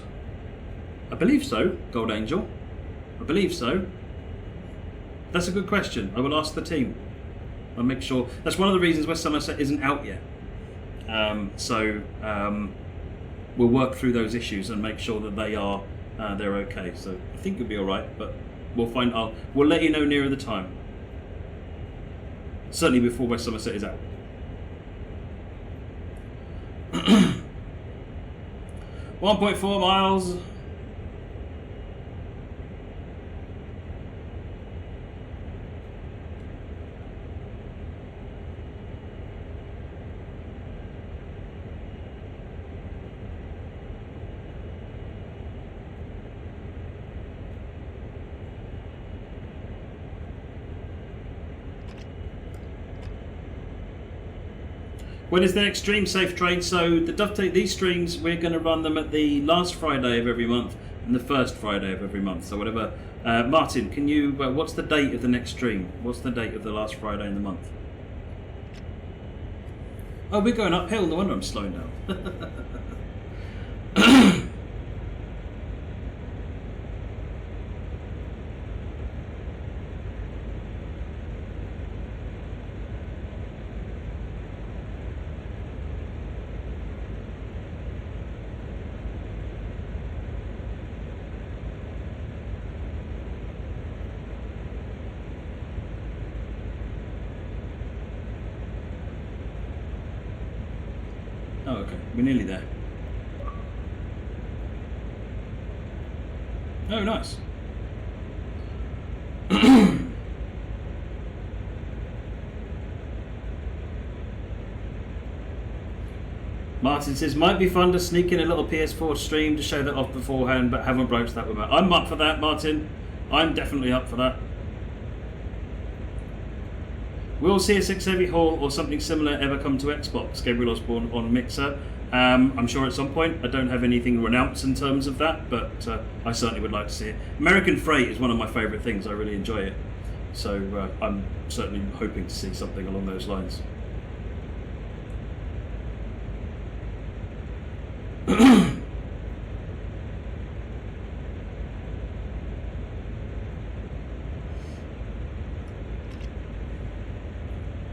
I believe so, Gold Angel. I believe so. That's a good question. I will ask the team. I'll make sure. That's one of the reasons West Somerset isn't out yet. We'll work through those issues and make sure that they're okay. So I think you'll be all right, but we'll let you know nearer the time. Certainly before West Somerset is out. 1.4 miles. When is the next stream, Safe Trade? So these streams, we're going to run them at the last Friday of every month and the first Friday of every month. So whatever. Martin, can you? What's the date of the next stream? What's the date of the last Friday in the month? Oh, we're going uphill. No wonder I'm slowing down. okay. We're nearly there. Oh, nice. Martin says, might be fun to sneak in a little PS4 stream to show that off beforehand, but haven't broached that with me. I'm up for that, Martin. I'm definitely up for that. Will CS6 Heavy Haul or something similar ever come to Xbox? Gabriel Osborne on Mixer. I'm sure at some point. I don't have anything to announce in terms of that, but I certainly would like to see it. American Freight is one of my favourite things. I really enjoy it. So I'm certainly hoping to see something along those lines. We're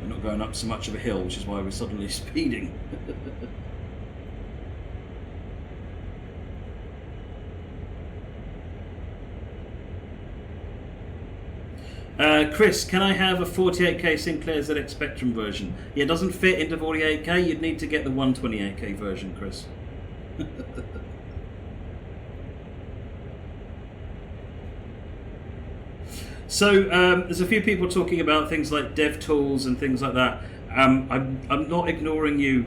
not going up so much of a hill, which is why we're suddenly speeding. Chris, can I have a 48K Sinclair ZX Spectrum version? Yeah, it doesn't fit into 48K. You'd need to get the 128K version, Chris. So there's a few people talking about things like dev tools and things like that. I'm not ignoring you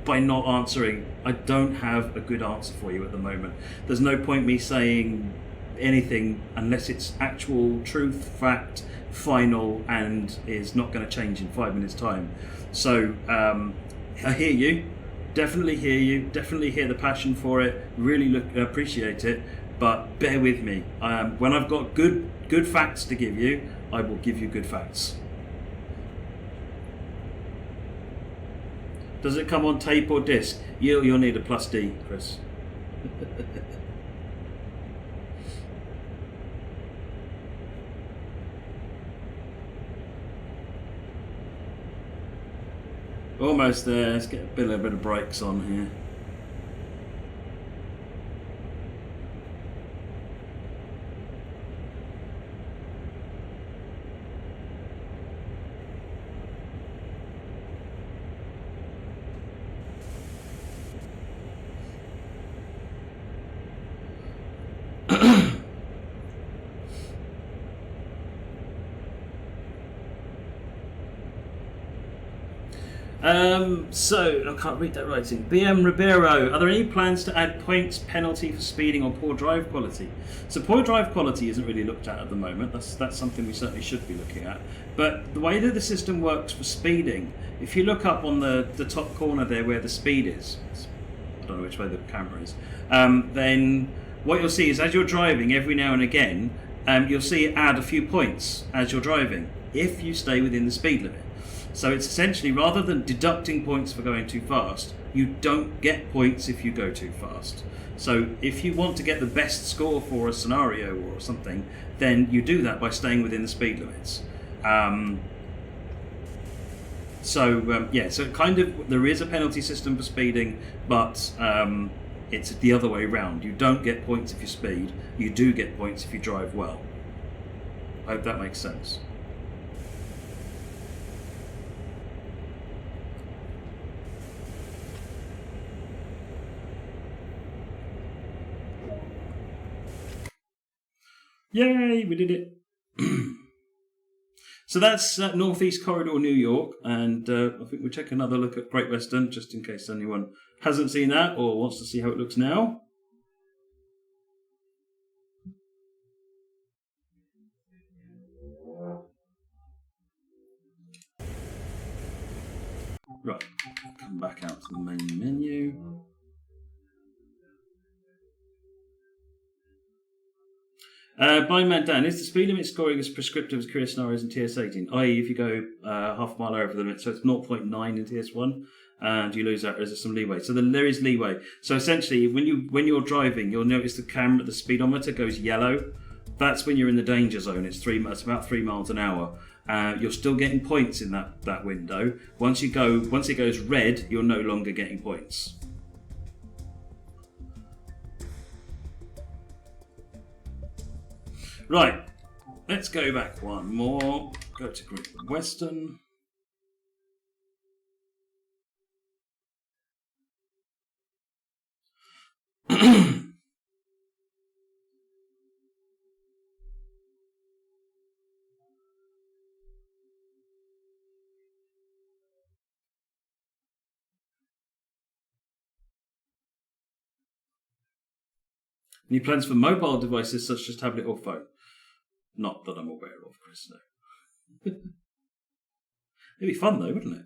by not answering. I don't have a good answer for you at the moment. There's no point me saying anything unless it's actual truth, fact, final, and is not going to change in 5 minutes time. So I hear you, definitely hear you, definitely hear the passion for it, really appreciate it, but bear with me. When I've got good facts to give you, I will give you good facts. Does it come on tape or disc? You'll need a plus D, Chris. Almost there. Let's get a bit of brakes on here. So, I can't read that writing. BM Ribeiro, are there any plans to add points penalty for speeding or poor drive quality? So poor drive quality isn't really looked at the moment. That's something we certainly should be looking at. But the way that the system works for speeding, if you look up on the top corner there where the speed is, I don't know which way the camera is, then what you'll see is as you're driving every now and again, you'll see it add a few points as you're driving if you stay within the speed limit. So it's essentially, rather than deducting points for going too fast, you don't get points if you go too fast. So if you want to get the best score for a scenario or something, then you do that by staying within the speed limits. So kind of there is a penalty system for speeding, but it's the other way around. You don't get points if you speed, you do get points if you drive well. I hope that makes sense. Yay, we did it. So that's Northeast Corridor, New York, and I think we'll take another look at Great Western, just in case anyone hasn't seen that or wants to see how it looks now. Right, come back out to the main menu. Blind Man Dan, is the speed limit scoring as prescriptive as career scenarios in TS18? I.e., if you go half a mile over the limit, so it's 0.9 in TS1, and you lose that, there's some leeway. So there is leeway. So essentially, when you're driving, you'll notice the speedometer goes yellow. That's when you're in the danger zone. It's about 3 miles an hour. You're still getting points in that window. Once it goes red, you're no longer getting points. Right, let's go back one more. Go to Great Western. Any plans for mobile devices such as tablet or phone? Not that I'm aware of, Chris, no. It'd be fun though, wouldn't it?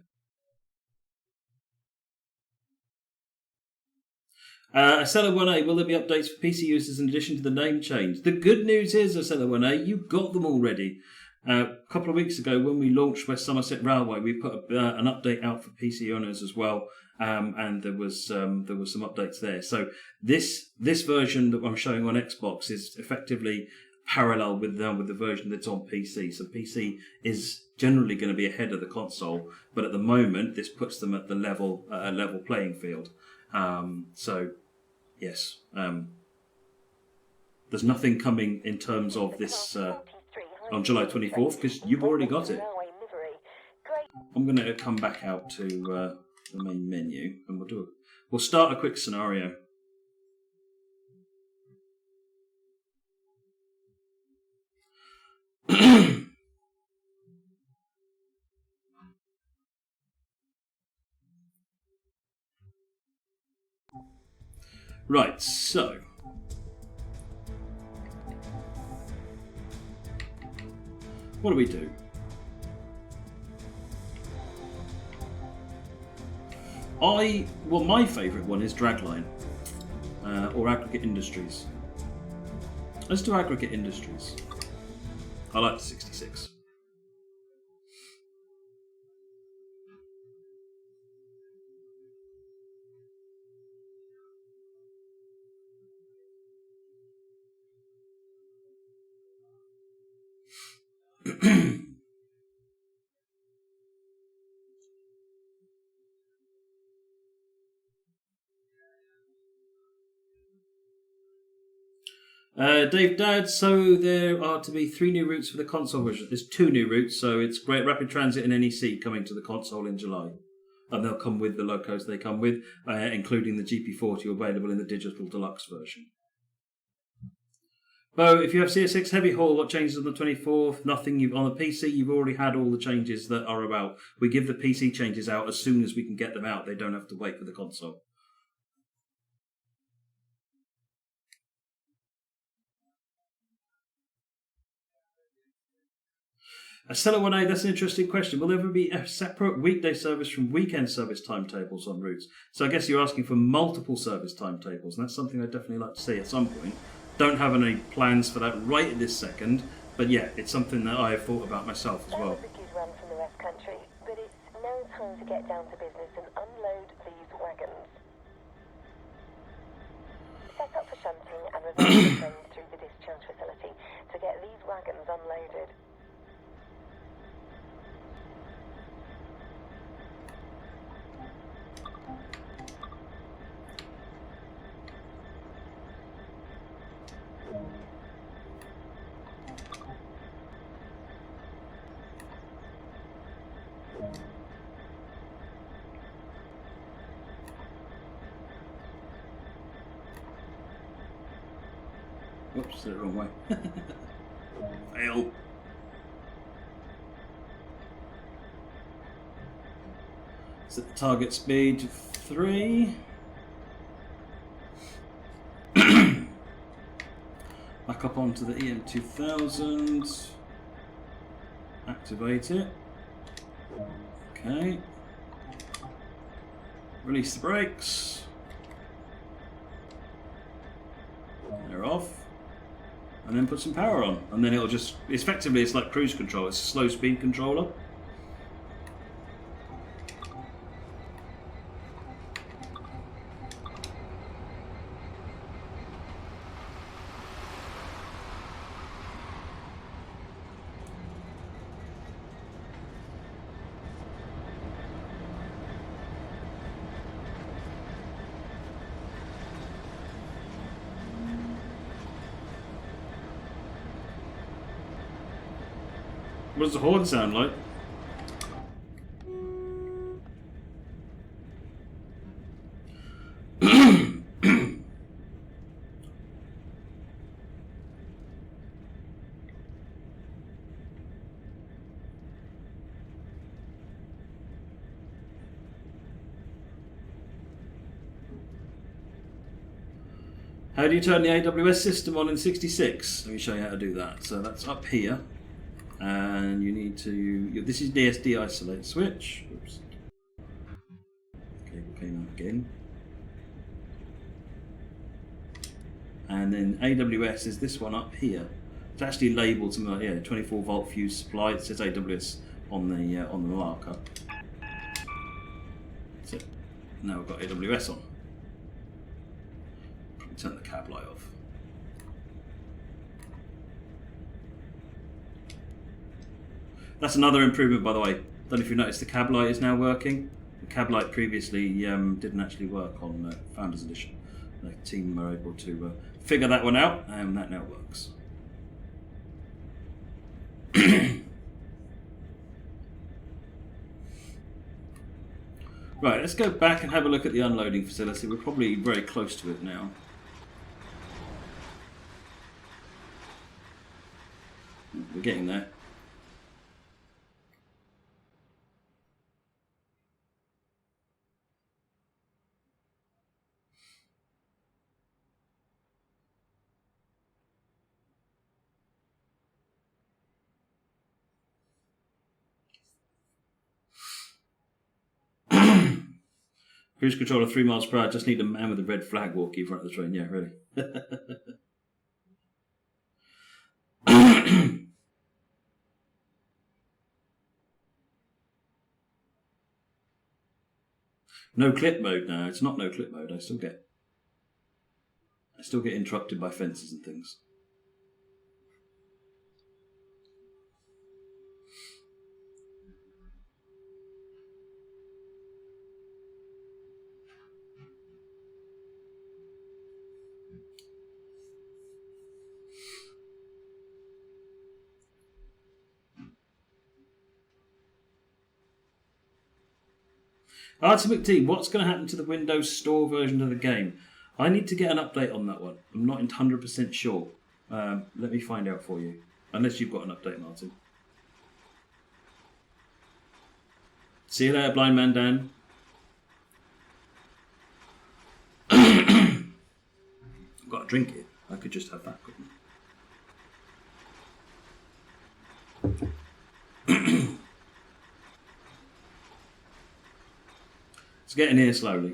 Acela 1A, will there be updates for PC users in addition to the name change? The good news is, Acela 1A, you got them already. A couple of weeks ago, when we launched West Somerset Railway, we put an update out for PC owners as well, and there was some updates there. So this version that I'm showing on Xbox is effectively parallel with the version that's on PC. So PC is generally going to be ahead of the console, but at the moment, this puts them at the level playing field. So yes, there's nothing coming in terms of this. On July 24th, because you've already got it. I'm going to come back out to the main menu, and we'll start a quick scenario. Right, so what do we do? My favourite one is Dragline or Aggregate Industries. Let's do Aggregate Industries. I like the 66. Dave Dad, so there are to be 3 new routes for the console version. There's 2 new routes, so it's Great Rapid Transit and NEC coming to the console in July. And they'll come with the locos they come with, including the GP40 available in the digital deluxe version. Bo, if you have CS6 Heavy Haul, what changes on the 24th? Nothing. On the PC, you've already had all the changes that are about. We give the PC changes out as soon as we can get them out. They don't have to wait for the console. Acela 1A, that's an interesting question. Will there ever be a separate weekday service from weekend service timetables on routes? So I guess you're asking for multiple service timetables, and that's something I'd definitely like to see at some point. Don't have any plans for that right at this second, but yeah, it's something that I have thought about myself as well. Run from the West Country, but it's now time to get down to business and unload these wagons. Set up for shunting and reverse the trains through the discharge facility to get these wagons unloaded. Whoops, the wrong way. Fail. Set the target speed to 3. Back up onto the EM2000. Activate it. Okay. Release the brakes. They're off. And then put some power on. And then it'll just, effectively it's like cruise control. It's a slow speed controller. What does the horn sound like? How do you turn the AWS system on in 66? Let me show you how to do that. So that's up here, and you need to. This is DSD isolate switch. Oops. Cable came out again. And then AWS is this one up here. It's actually labelled something like 24 volt fuse supply. It says AWS on the marker. That's it. Now we've got AWS on. Turn the cab light off. That's another improvement, by the way. Don't know if you noticed the cab light is now working. The cab light previously didn't actually work on Founders Edition. The team were able to figure that one out, and that now works. Right, let's go back and have a look at the unloading facility. We're probably very close to it now. We're getting there. Cruise control of 3 miles per hour. Just need a man with a red flag walking in front of the train. Yeah, really. No clip mode now. It's not no clip mode. I still get interrupted by fences and things. Artie McTee, what's going to happen to the Windows Store version of the game? I need to get an update on that one. I'm not 100% sure. Let me find out for you. Unless you've got an update, Martin. See you later, Blind Man Dan. I've got a drink here. I could just have that, couldn't I? It's getting here slowly.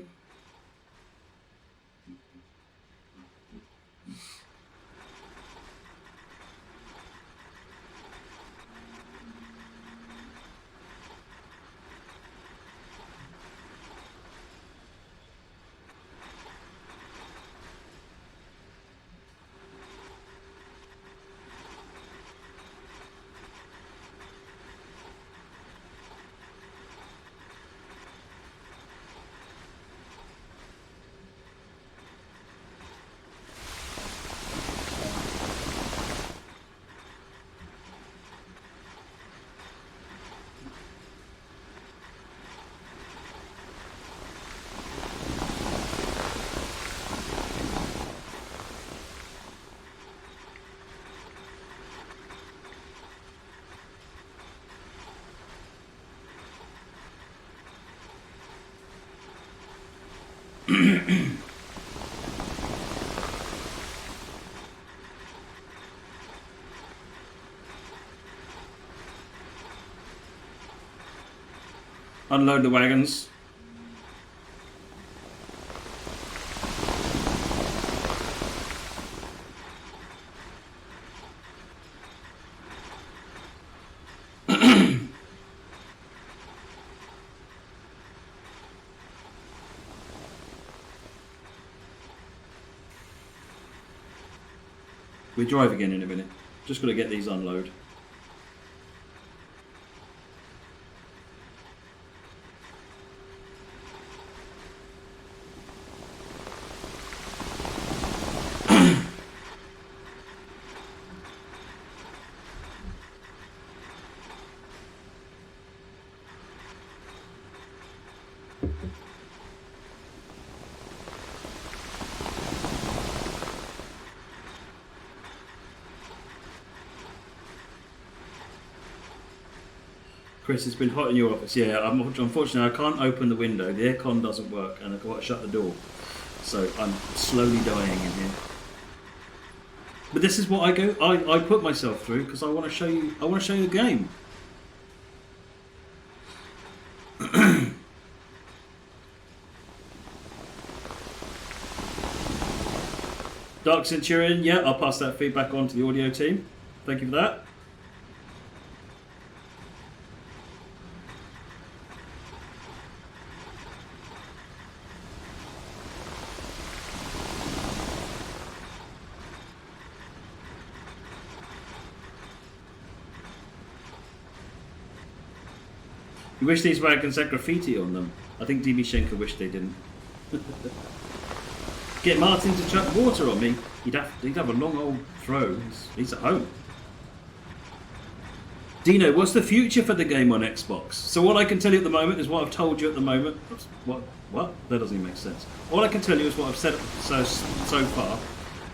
Unload the wagons. We drive again in a minute. Just got to get these unload. Chris, it's been hot in your office. Yeah, unfortunately I can't open the window. The aircon doesn't work and I've got to shut the door. So I'm slowly dying in here. But this is what I put myself through because I want to show you. I want to show you the game. Dark Centurion, yeah, I'll pass that feedback on to the audio team. Thank you for that. You wish these wagons had graffiti on them. I think DB Schenker wished they didn't. Get Martin to chuck water on me. He'd have a long old throw. He's at home. Dino, what's the future for the game on Xbox? So what I can tell you at the moment is what I've told you at the moment. What? That doesn't even make sense. All I can tell you is what I've said so far,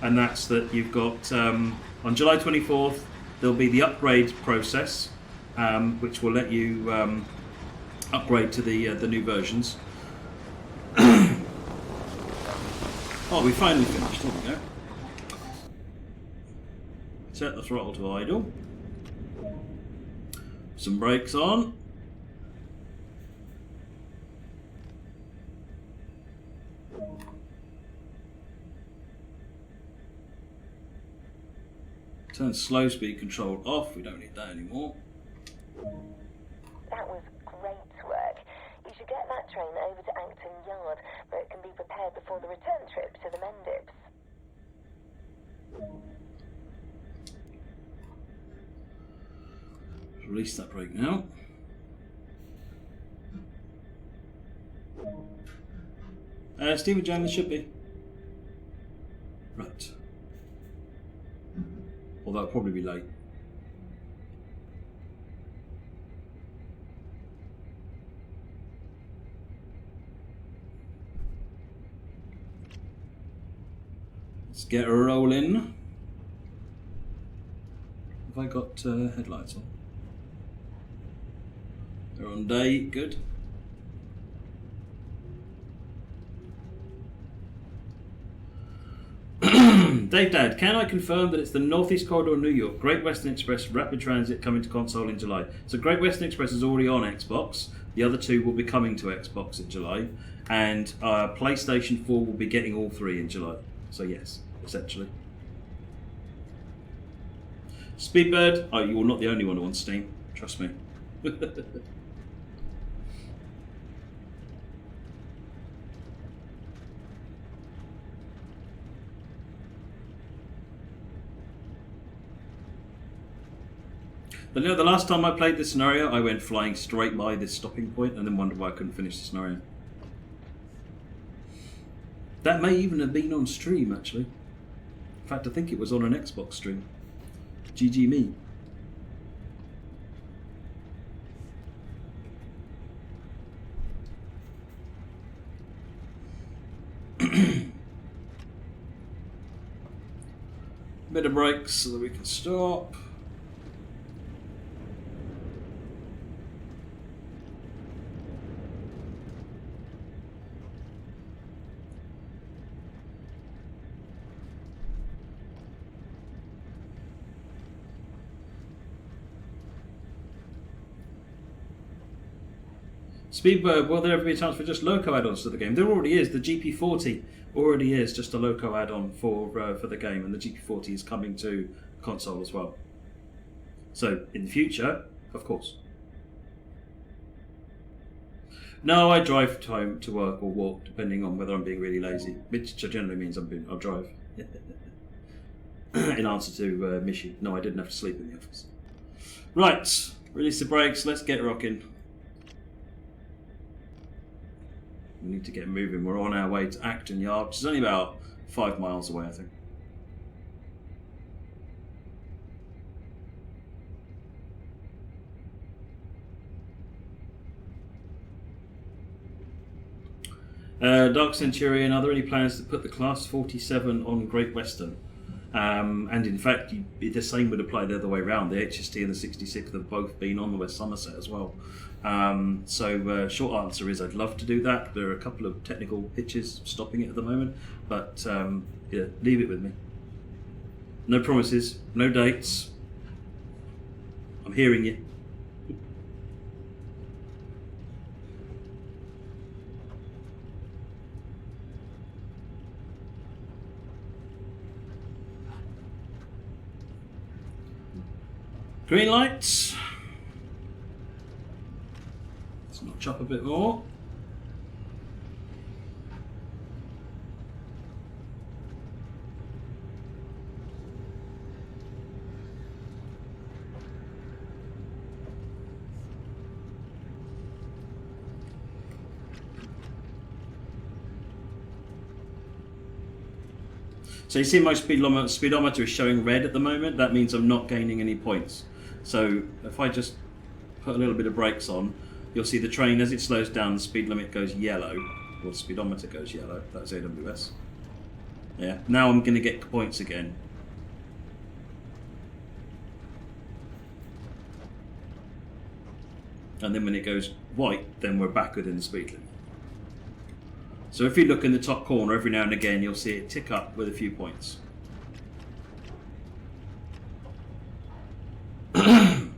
and that's that you've got on July 24th there'll be the upgrade process, which will let you upgrade to the new versions. Oh, we finally finished. There we go. Set the throttle to idle. Some brakes on. Turn slow speed control off. We don't need that anymore. That was great work. You should get that train over to Acton Yard, where it can be prepared before the return trip to the Mendips. Release that brake now. Stephen Jones should be. Right. Although it'll probably be late. Let's get rolling. Have I got headlights on? They're on day, good. Dave Dad, can I confirm that it's the Northeast Corridor New York, Great Western Express Rapid Transit coming to console in July? So Great Western Express is already on Xbox. The other two will be coming to Xbox in July. And PlayStation 4 will be getting all three in July. So yes, essentially. Speedbird, oh, you're not the only one on Steam. Trust me. But no, the last time I played this scenario, I went flying straight by this stopping point and then wondered why I couldn't finish the scenario. That may even have been on stream, actually. In fact, I think it was on an Xbox stream. GG me. Bit of brakes so that we can stop. Speedbird, will there ever be a chance for just loco add-ons to the game? There already is. The GP40 already is just a loco add-on for the game, and the GP40 is coming to console as well. So in the future, of course. No, I drive home to work or walk, depending on whether I'm being really lazy, which generally means I'll drive. In answer to Mishi, no, I didn't have to sleep in the office. Right, release the brakes. Let's get rocking. We need to get moving. We're on our way to Acton Yard, which is only about 5 miles away, I think. Dark Centurion, are there any plans to put the Class 47 on Great Western? And in fact, the same would apply the other way around. The HST and the 66 have both been on the West Somerset as well. Short answer is I'd love to do that. There are a couple of technical hitches stopping it at the moment, but yeah, leave it with me. No promises, no dates. I'm hearing you. Green lights. Let's notch up a bit more. So you see my speedometer is showing red at the moment. That means I'm not gaining any points. So if I just put a little bit of brakes on, you'll see the train, as it slows down, the speed limit goes yellow, or the speedometer goes yellow. That's AWS. Yeah, now I'm going to get points again. And then when it goes white, then we're back within the speed limit. So if you look in the top corner, every now and again, you'll see it tick up with a few points. MR,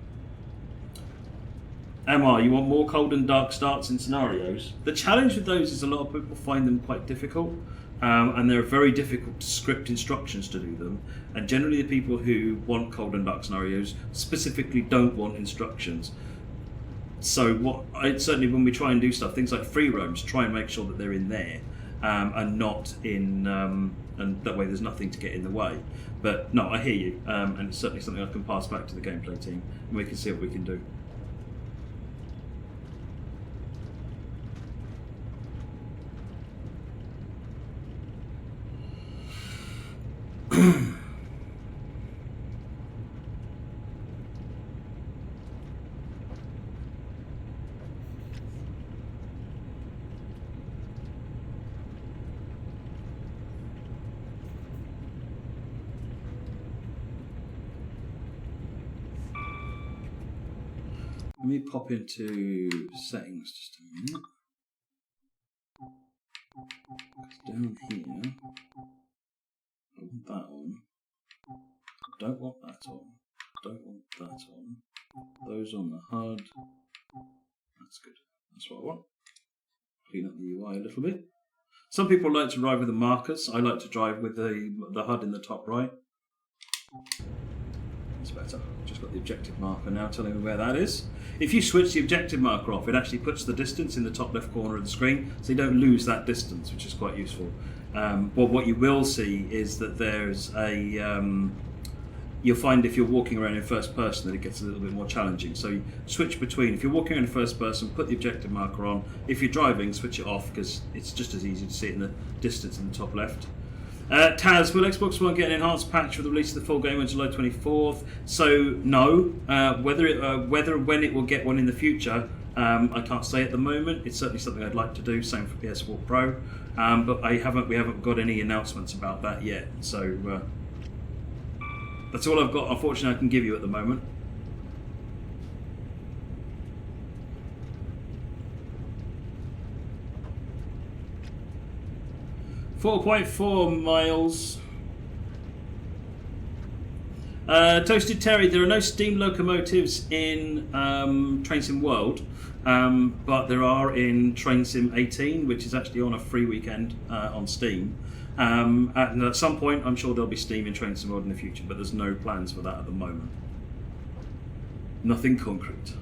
you want more cold and dark starts in scenarios? The challenge with those is a lot of people find them quite difficult, and they're very difficult to script instructions to do them. And generally the people who want cold and dark scenarios specifically don't want instructions. So certainly when we try and do stuff, things like free roams, try and make sure that they're in there, and not in, and that way there's nothing to get in the way. But no, I hear you, and it's certainly something I can pass back to the gameplay team, and we can see what we can do. Let me pop into settings just a minute. Down here, I want that on. Don't want that on. Don't want that on. Those on the HUD. That's good. That's what I want. Clean up the UI a little bit. Some people like to drive with the markers. I like to drive with the HUD in the top right. That's better. Just got the objective marker now telling me where that is. If you switch the objective marker off, it actually puts the distance in the top left corner of the screen, so you don't lose that distance, which is quite useful. But what you will see is that there's a... you'll find if you're walking around in first person that it gets a little bit more challenging. So you switch between, if you're walking around in first person, put the objective marker on. If you're driving, switch it off, because it's just as easy to see it in the distance in the top left. Taz, will Xbox One get an enhanced patch for the release of the full game on July 24th? So no. Whether and when it will get one in the future, I can't say at the moment. It's certainly something I'd like to do. Same for PS4 Pro, but we haven't got any announcements about that yet. So that's all I've got. Unfortunately, I can give you at the moment. .4 miles. Toasted Terry, there are no steam locomotives in Train Sim World, but there are in Train Sim 18, which is actually on a free weekend on Steam. And at some point, I'm sure there'll be steam in Train Sim World in the future, but there's no plans for that at the moment. Nothing concrete.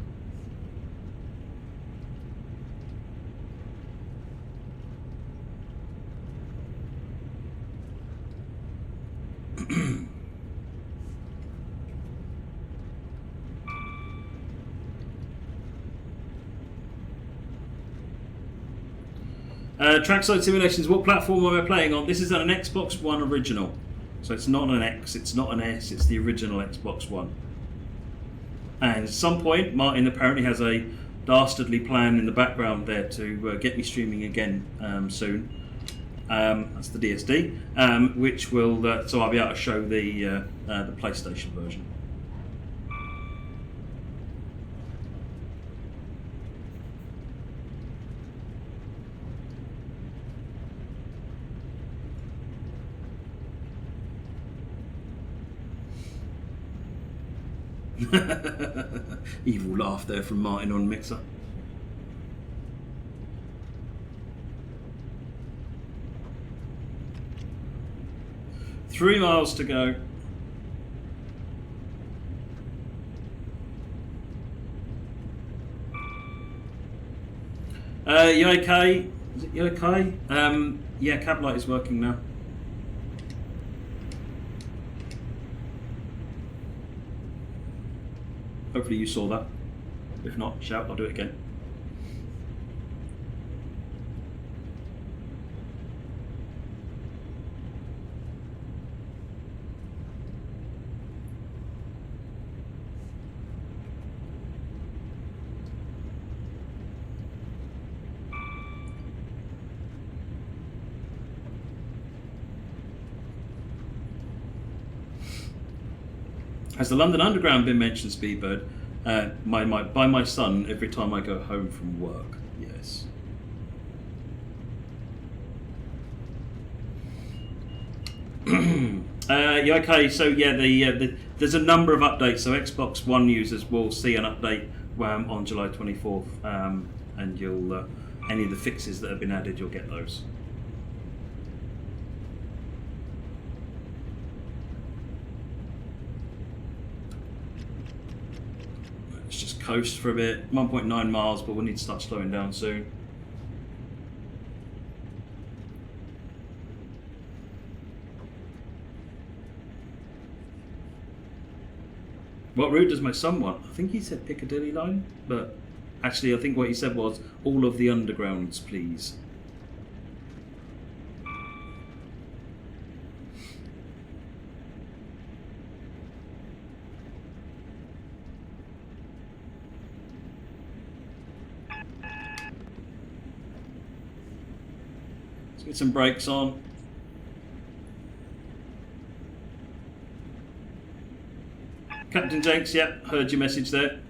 Trackside Simulations, what platform am I playing on? This is on an Xbox One original. So it's not an X, it's not an S, it's the original Xbox One. And at some point, Martin apparently has a dastardly plan in the background there to get me streaming again soon. That's the DSD, which will, so I'll be able to show the PlayStation version. Evil laugh there from Martin on Mixer. Three miles to go. You okay? Is it you okay? Yeah, cab light is working now. Hopefully you saw that. If not, shout, I'll do it again. Has the London Underground been mentioned, Speedbird? By my son every time I go home from work. Yes. Yeah, okay, so yeah, there's a number of updates. So Xbox One users will see an update on July 24th, and you'll any of the fixes that have been added, you'll get those. Coast for a bit, 1.9 miles, but we'll need to start slowing down soon. What route does my son want? I think he said Piccadilly line, but actually I think what he said was all of the undergrounds, please. Get some brakes on. Captain Jenks, yep, heard your message there.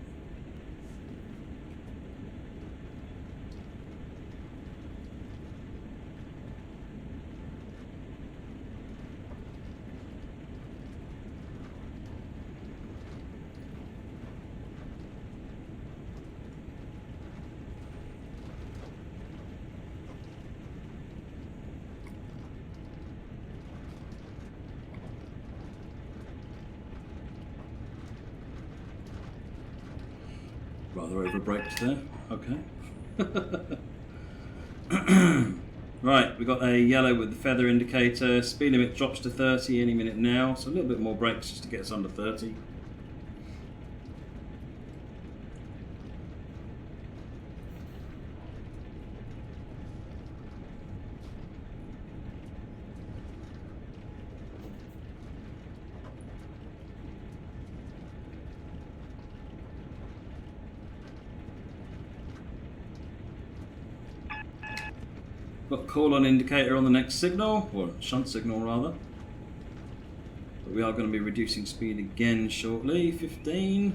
Rather over-braked there. Okay. Right, we've got a yellow with the feather indicator. Speed limit drops to 30 any minute now, so a little bit more brakes just to get us under 30. Got call-on indicator on the next signal, or shunt signal rather. But we are going to be reducing speed again shortly, 15.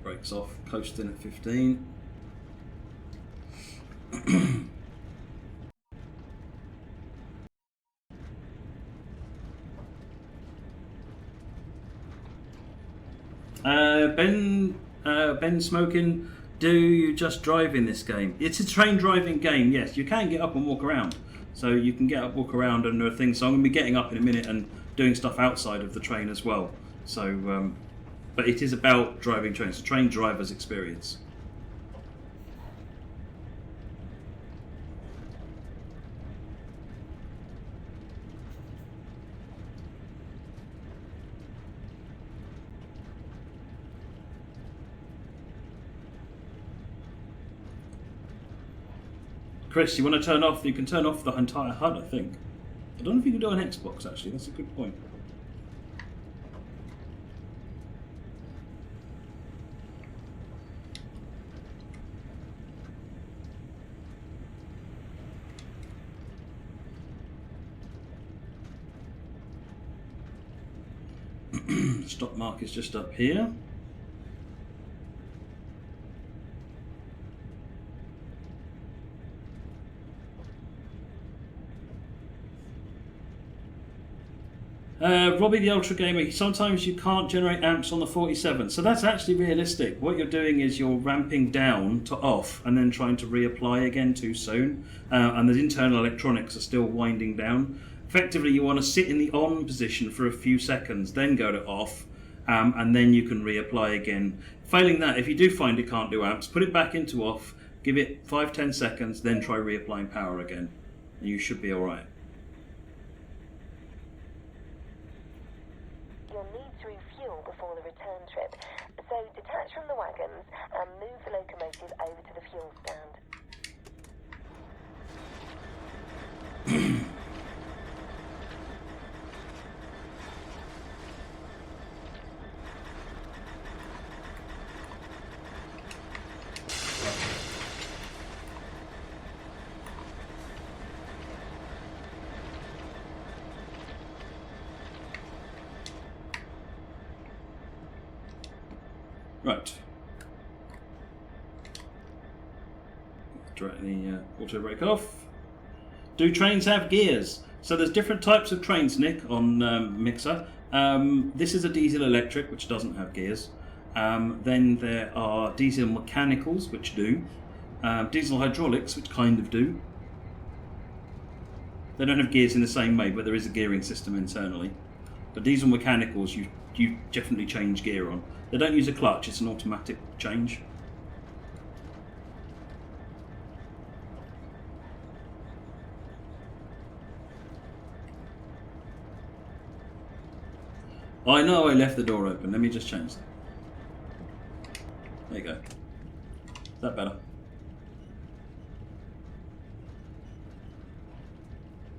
Brakes off, coasting at 15. Ben smoking. Do you just drive in this game? It's a train driving game. Yes, you can get up and walk around. So you can get up, walk around, and there are things. So I'm going to be getting up in a minute and doing stuff outside of the train as well. So, but it is about driving trains. It's a train driver's experience. Chris, you want to turn off? You can turn off the entire HUD, I think. I don't know if you can do it on Xbox, actually. That's a good point. Stop mark is just up here. Robbie the Ultra Gamer, sometimes you can't generate amps on the 47, so that's actually realistic. What you're doing is you're ramping down to off and then trying to reapply again too soon, and the internal electronics are still winding down. Effectively, you want to sit in the on position for a few seconds, then go to off, and then you can reapply again. Failing that, if you do find it can't do amps, put it back into off, give it 5-10 seconds, then try reapplying power again, and you should be alright. Before the return trip, so detach from the wagons and move the locomotive over to the fuel stand. Right. Direct the auto brake off. Do trains have gears? So there's different types of trains, Nick, on Mixer. This is a diesel electric, which doesn't have gears. Then there are diesel mechanicals, which do. Diesel hydraulics, which kind of do. They don't have gears in the same way, but there is a gearing system internally. But diesel mechanicals, you definitely change gear on. They don't use a clutch, it's an automatic change. I know I left the door open, let me just change that. There you go. Is that better?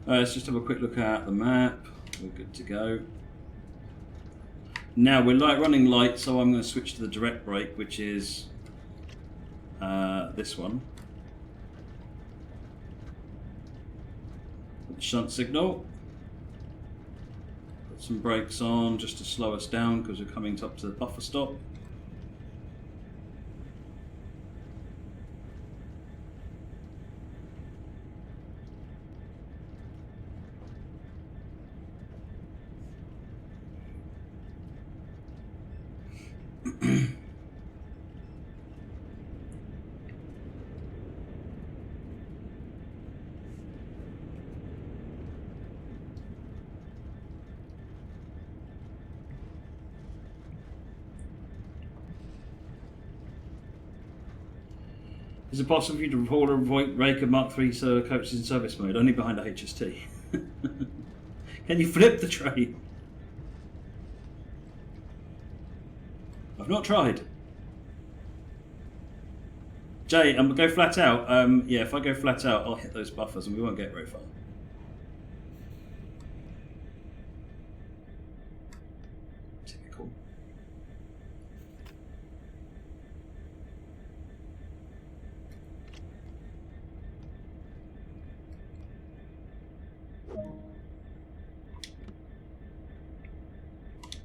Let's just have a quick look at the map. We're good to go. Now we're running light, so I'm going to switch to the direct brake, which is this one. Put the shunt signal. Put some brakes on just to slow us down because we're coming up to the buffer stop. Is it possible for you to report a rake of Mark III solar coaches in service mode? Only behind a HST. Can you flip the train? I've not tried. Jay, I'm going to go flat out. Yeah, if I go flat out, I'll hit those buffers and we won't get very far. Typical.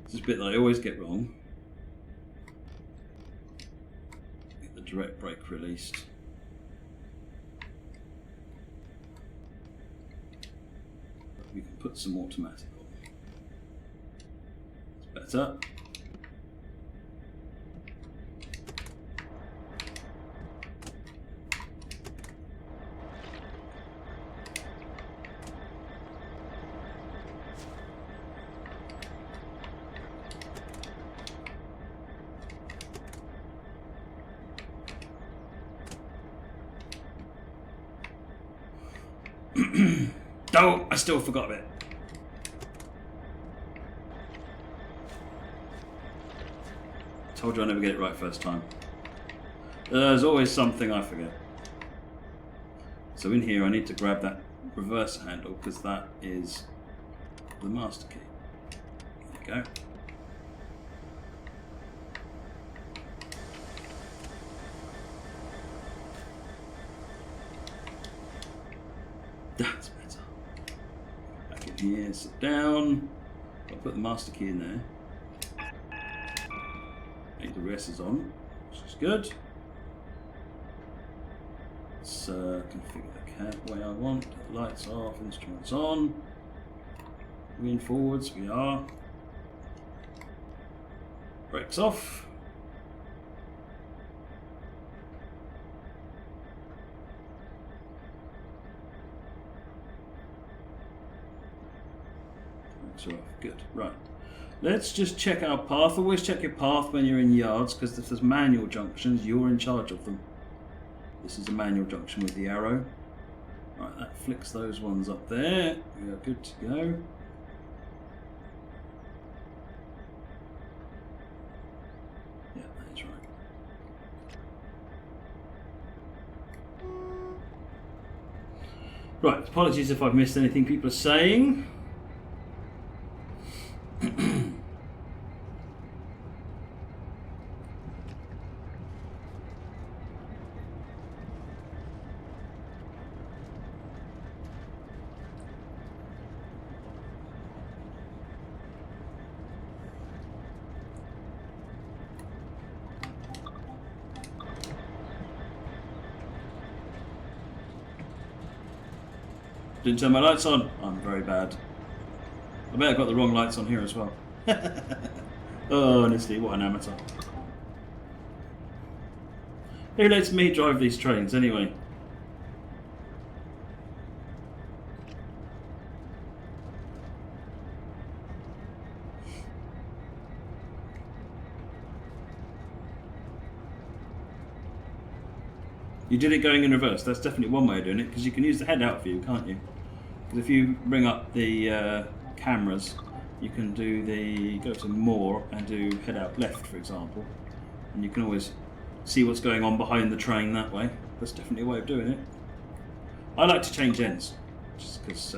This is a bit that I always get wrong. Get the direct brake released. We can put some automatic on. It's better. Oh, I still forgot it. Told you I never get it right first time. There's always something I forget. So in here I need to grab that reverse handle because that is the master key. There you go. That's better. Back in here, sit down. I'll put the master key in there. AWS is on, which is good. Let's configure the cab the way I want. Lights off, instruments on. Moving forwards, we are. Brakes off. Brakes are off. Good. Right. Let's just check our path. Always check your path when you're in yards, because if there's manual junctions, you're in charge of them. This is a manual junction with the arrow. Right, that flicks those ones up there. We are good to go. Yeah, that is right. Right, apologies if I've missed anything people are saying. Didn't turn my lights on. I'm very bad. I bet I've got the wrong lights on here as well. Oh, honestly, what an amateur. Who lets me drive these trains anyway? You did it going in reverse. That's definitely one way of doing it, because you can use the head out view, can't you? Because if you bring up the cameras, you can do go to more and do head out left, for example, and you can always see what's going on behind the train that way. That's definitely a way of doing it. I like to change ends, just because.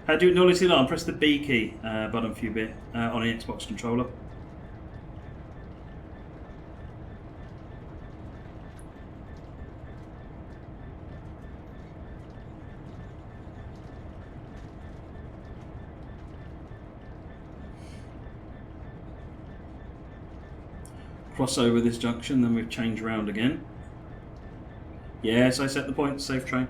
How do you acknowledge the alarm? Press the B key button for you bit on an Xbox controller. Cross over this junction, then we've changed round again. Yes, I set the point. Safe train.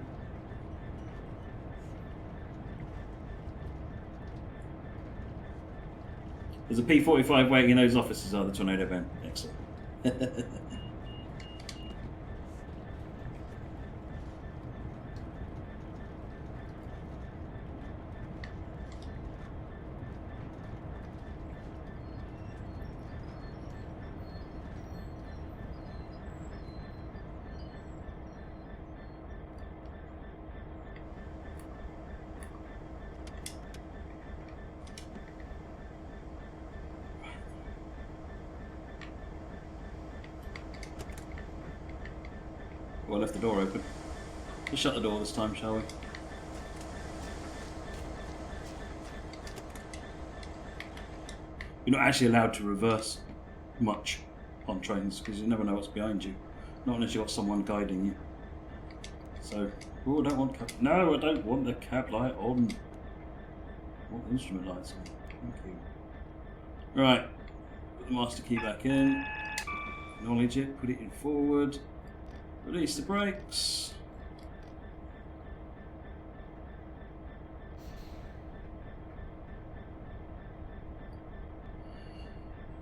There's a P45 waiting in those offices, are the Tornado Ben? Excellent. Well, I left the door open. Let's shut the door this time, shall we? You're not actually allowed to reverse much on trains, because you never know what's behind you. Not unless you've got someone guiding you. So, oh, I don't want cab. No, I don't want the cab light on. I want the instrument lights on. Thank you. Right, put the master key back in. Acknowledge it, put it in forward. Release the brakes.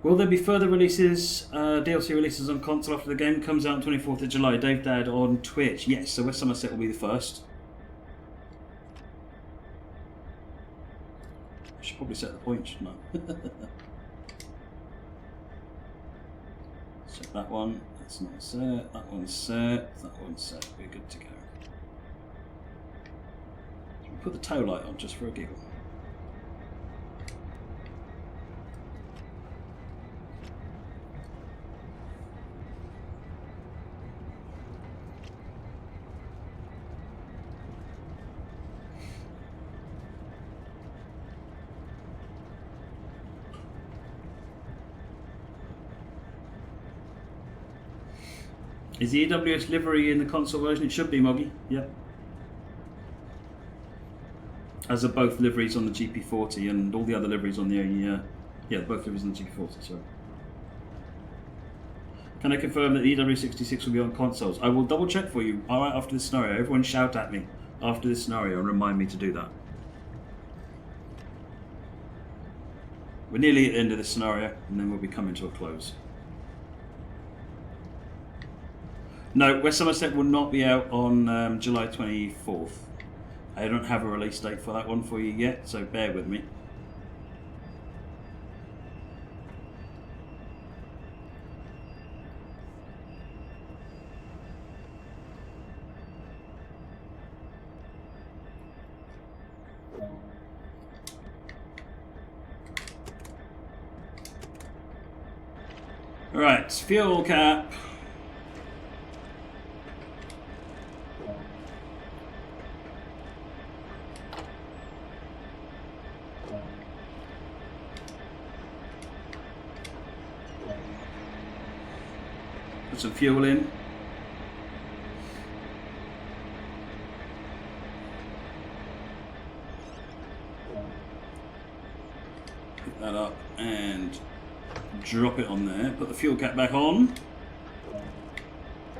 Will there be further releases, DLC releases on console after the game comes out on 24th of July? Dave Dad on Twitch. Yes, so West Somerset will be the first. I should probably set the point, shouldn't I? Set that one. That's not set. That one's set. That one's set. We're good to go. So we put the tow light on just for a giggle. Is the EWS livery in the console version? It should be, Moggy. Yep. As are both liveries on the GP40 and all the other liveries on the yeah, both liveries on the GP40. Sorry. Can I confirm that the EW66 will be on consoles? I will double check for you. All right, after this scenario, everyone shout at me after this scenario and remind me to do that. We're nearly at the end of this scenario, and then we'll be coming to a close. No, West Somerset will not be out on July 24th. I don't have a release date for that one for you yet, so bear with me. Right, fuel cap. Put some fuel in. Pick that up and drop it on there. Put the fuel cap back on.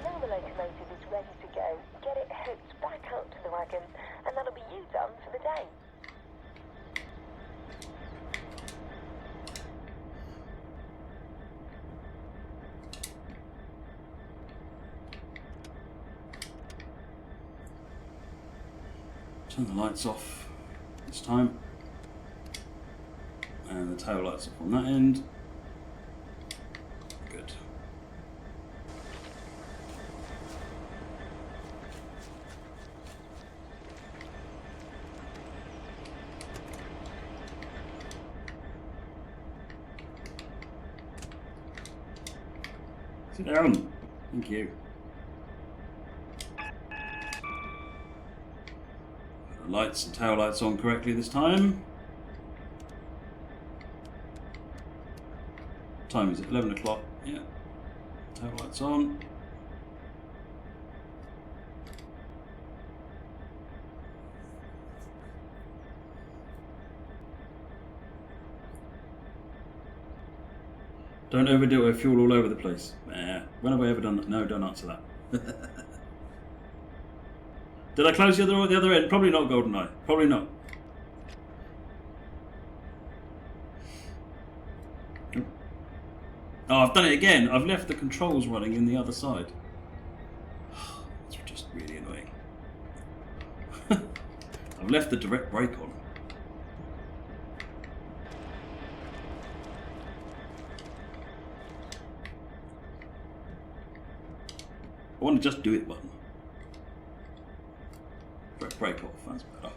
Now the locomotive is ready to go. Get it hooked back up to the wagons, and that'll be you done for the day. Turn the lights off this time. And the tail lights up on that end. Good. Sit down. Thank you. Lights and tail lights on correctly this time. Time is 11 o'clock. Yeah. Tail lights on. Don't overdo it with fuel all over the place. When have I ever done that? No, don't answer that. Did I close the other end? Probably not, GoldenEye. Probably not. Oh, I've done it again. I've left the controls running in the other side. It's just really annoying. I've left the direct brake on. I want to just do it button. Brake off, that's better.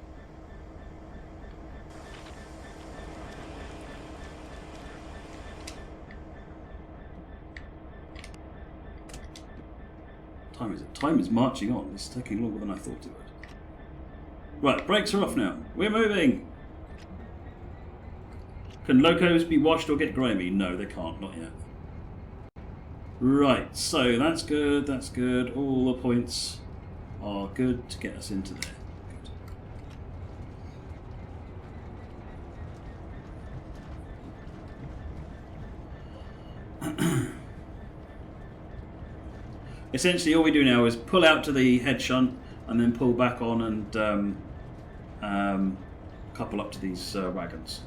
Time is marching on. This is taking longer than I thought it would. Right, brakes are off now. We're moving. Can locos be washed or get grimy? No, they can't, not yet. Right, so that's good, that's good. All the points are good to get us into there. Essentially all we do now is pull out to the head shunt and then pull back on and couple up to these wagons.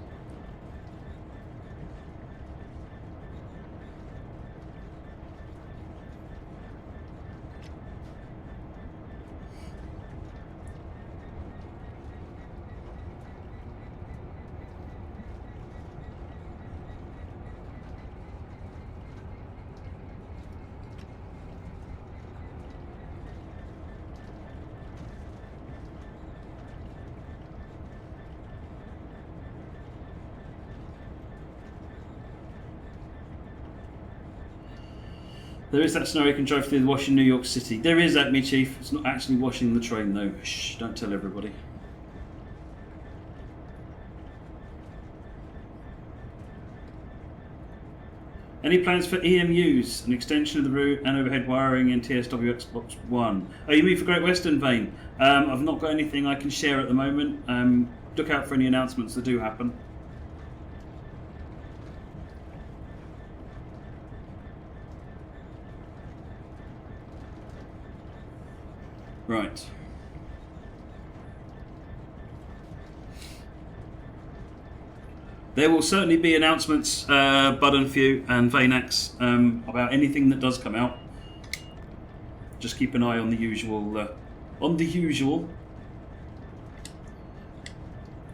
There is that scenario you can drive through the wash in New York City. There is that, me chief. It's not actually washing the train though. Shh, don't tell everybody. Any plans for EMUs, an extension of the route and overhead wiring in TSW Xbox One? Oh, you mean for Great Western, Vane? I've not got anything I can share at the moment. look out for any announcements that do happen. Right. There will certainly be announcements, Buddenfew and Vanex, about anything that does come out. Just keep an eye on the usual.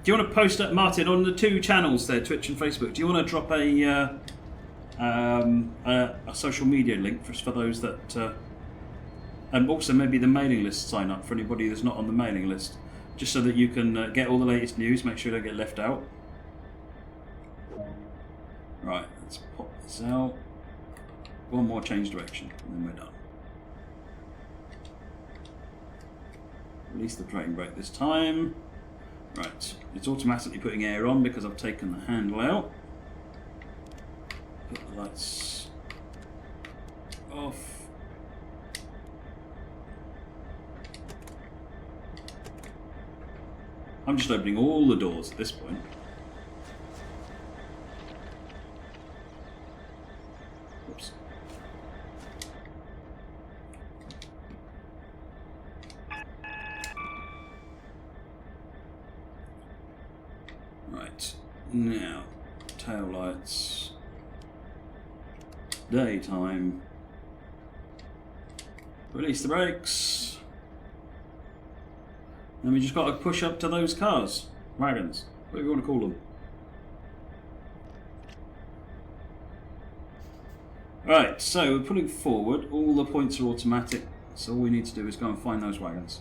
Do you want to post that, Martin, on the two channels there, Twitch and Facebook? Do you want to drop a social media link for those that, and also maybe the mailing list sign up for anybody that's not on the mailing list, just so that you can get all the latest news, make sure you don't get left out. Right, let's pop this out. One more change direction, and then we're done. Release the drain brake this time. Right, it's automatically putting air on because I've taken the handle out. Put the lights off. I'm just opening all the doors at this point. Oops. Right, now, tail lights, daytime, release the brakes, and we just got to push up to those cars, wagons, whatever you want to call them. Right, so we're pulling forward, all the points are automatic, so all we need to do is go and find those wagons.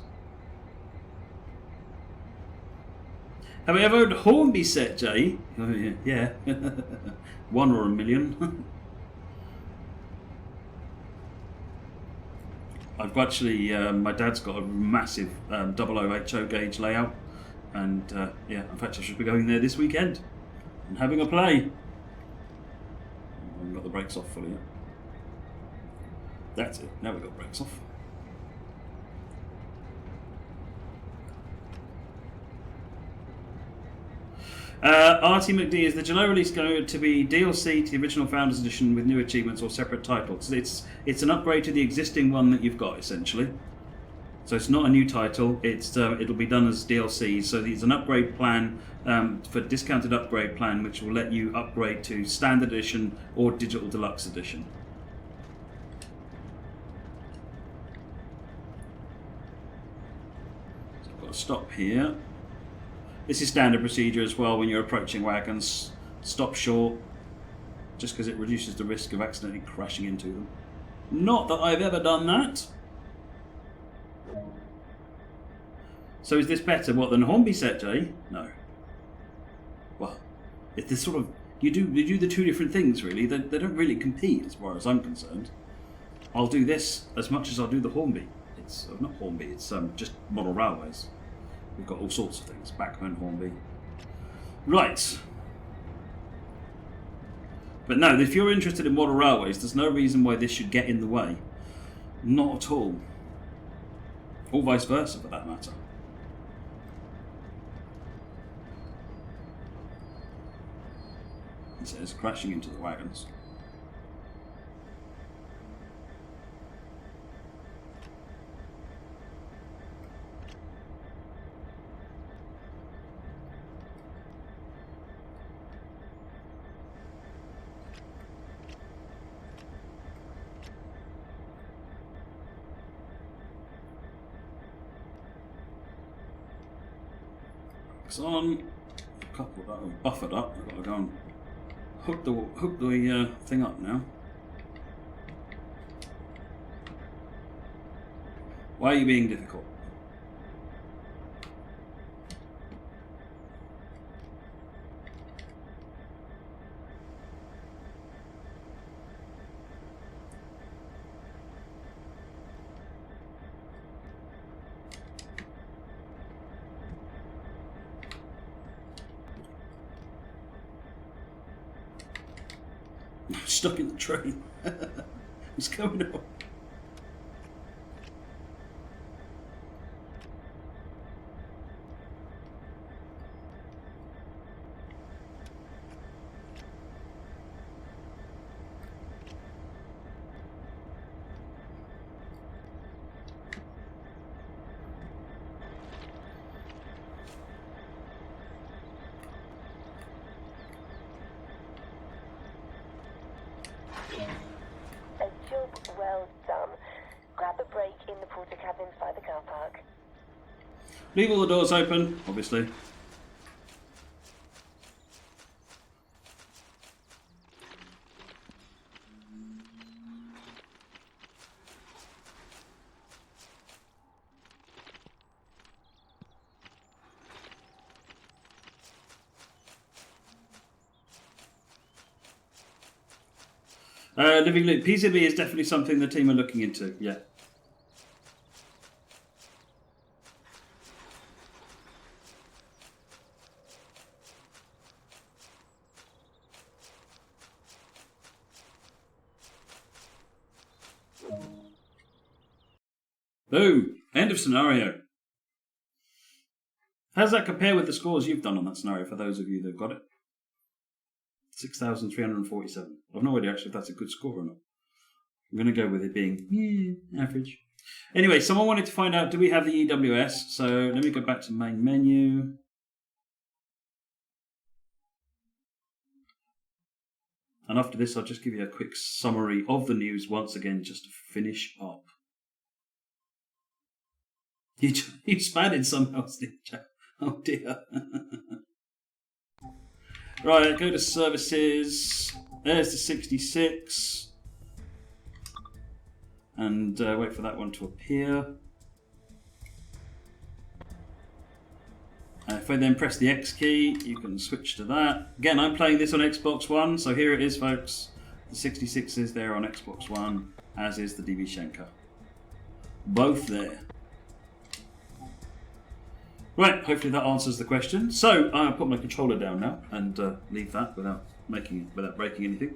Have you ever heard Hornby set, Jay? Oh, yeah. One or a million. I've actually, my dad's got a massive 00HO gauge layout, and yeah, in fact I should be going there this weekend and having a play. I haven't got the brakes off fully yet. That's it, now we've got brakes off. RT McD, is the July release going to be DLC to the original Founders Edition with new achievements or separate titles? It's an upgrade to the existing one that you've got, essentially. So it's not a new title. It'll be done as DLC. So it's an upgrade plan for discounted upgrade plan, which will let you upgrade to Standard Edition or Digital Deluxe Edition. So I've got to stop here. This is standard procedure as well when you're approaching wagons. Stop short, just because it reduces the risk of accidentally crashing into them. Not that I've ever done that. So is this better, what, than Hornby set, Jay? No. Well, it's this sort of, you do the two different things really. They don't really compete as far as I'm concerned. I'll do this as much as I'll do the Hornby. It's not Hornby. It's just model railways. We've got all sorts of things. Backman, Hornby. Right. But no, if you're interested in model railways, there's no reason why this should get in the way. Not at all. Or vice versa, for that matter. It says crashing into the wagons. On, coupled up, buffered up. I've got to go and hook the thing up now. Why are you being difficult? Stuck in the train. What's going on? Leave all the doors open, obviously. Living loot. PCB is definitely something the team are looking into, yeah. Boom! End of scenario. How does that compare with the scores you've done on that scenario for those of you that got it? 6,347. I've no idea actually if that's a good score or not. I'm going to go with it being average. Anyway, someone wanted to find out, do we have the EWS? So let me go back to main menu. And after this, I'll just give you a quick summary of the news once again, just to finish up. You spatted somehow, didn't you? Oh dear. Right, go to services. There's the 66. And wait for that one to appear. If I then press the X key, you can switch to that. Again, I'm playing this on Xbox One, so here it is, folks. The 66 is there on Xbox One, as is the DB Schenker. Both there. Right, hopefully that answers the question. So I'll put my controller down now and leave that without breaking anything.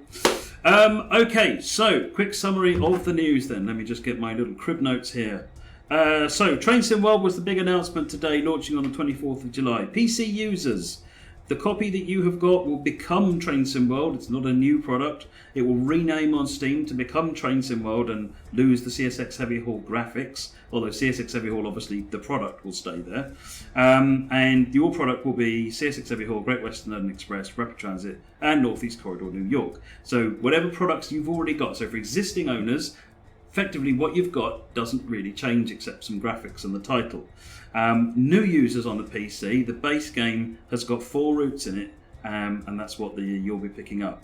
Okay, so quick summary of the news then. Let me just get my little crib notes here. So Train Sim World was the big announcement today, launching on the 24th of July. PC users, the copy that you have got will become Train Sim World. It's not a new product. It will rename on Steam to become Train Sim World and lose the CSX Heavy Haul graphics. Although CSX Heavy Haul, obviously, the product will stay there. And your product will be CSX Heavy Haul, Great Western Urban Express, Rapid Transit, and Northeast Corridor New York. So whatever products you've already got. So for existing owners, effectively what you've got doesn't really change except some graphics and the title. New users on the PC, the base game has got 4 routes in it, and that's what you'll be picking up.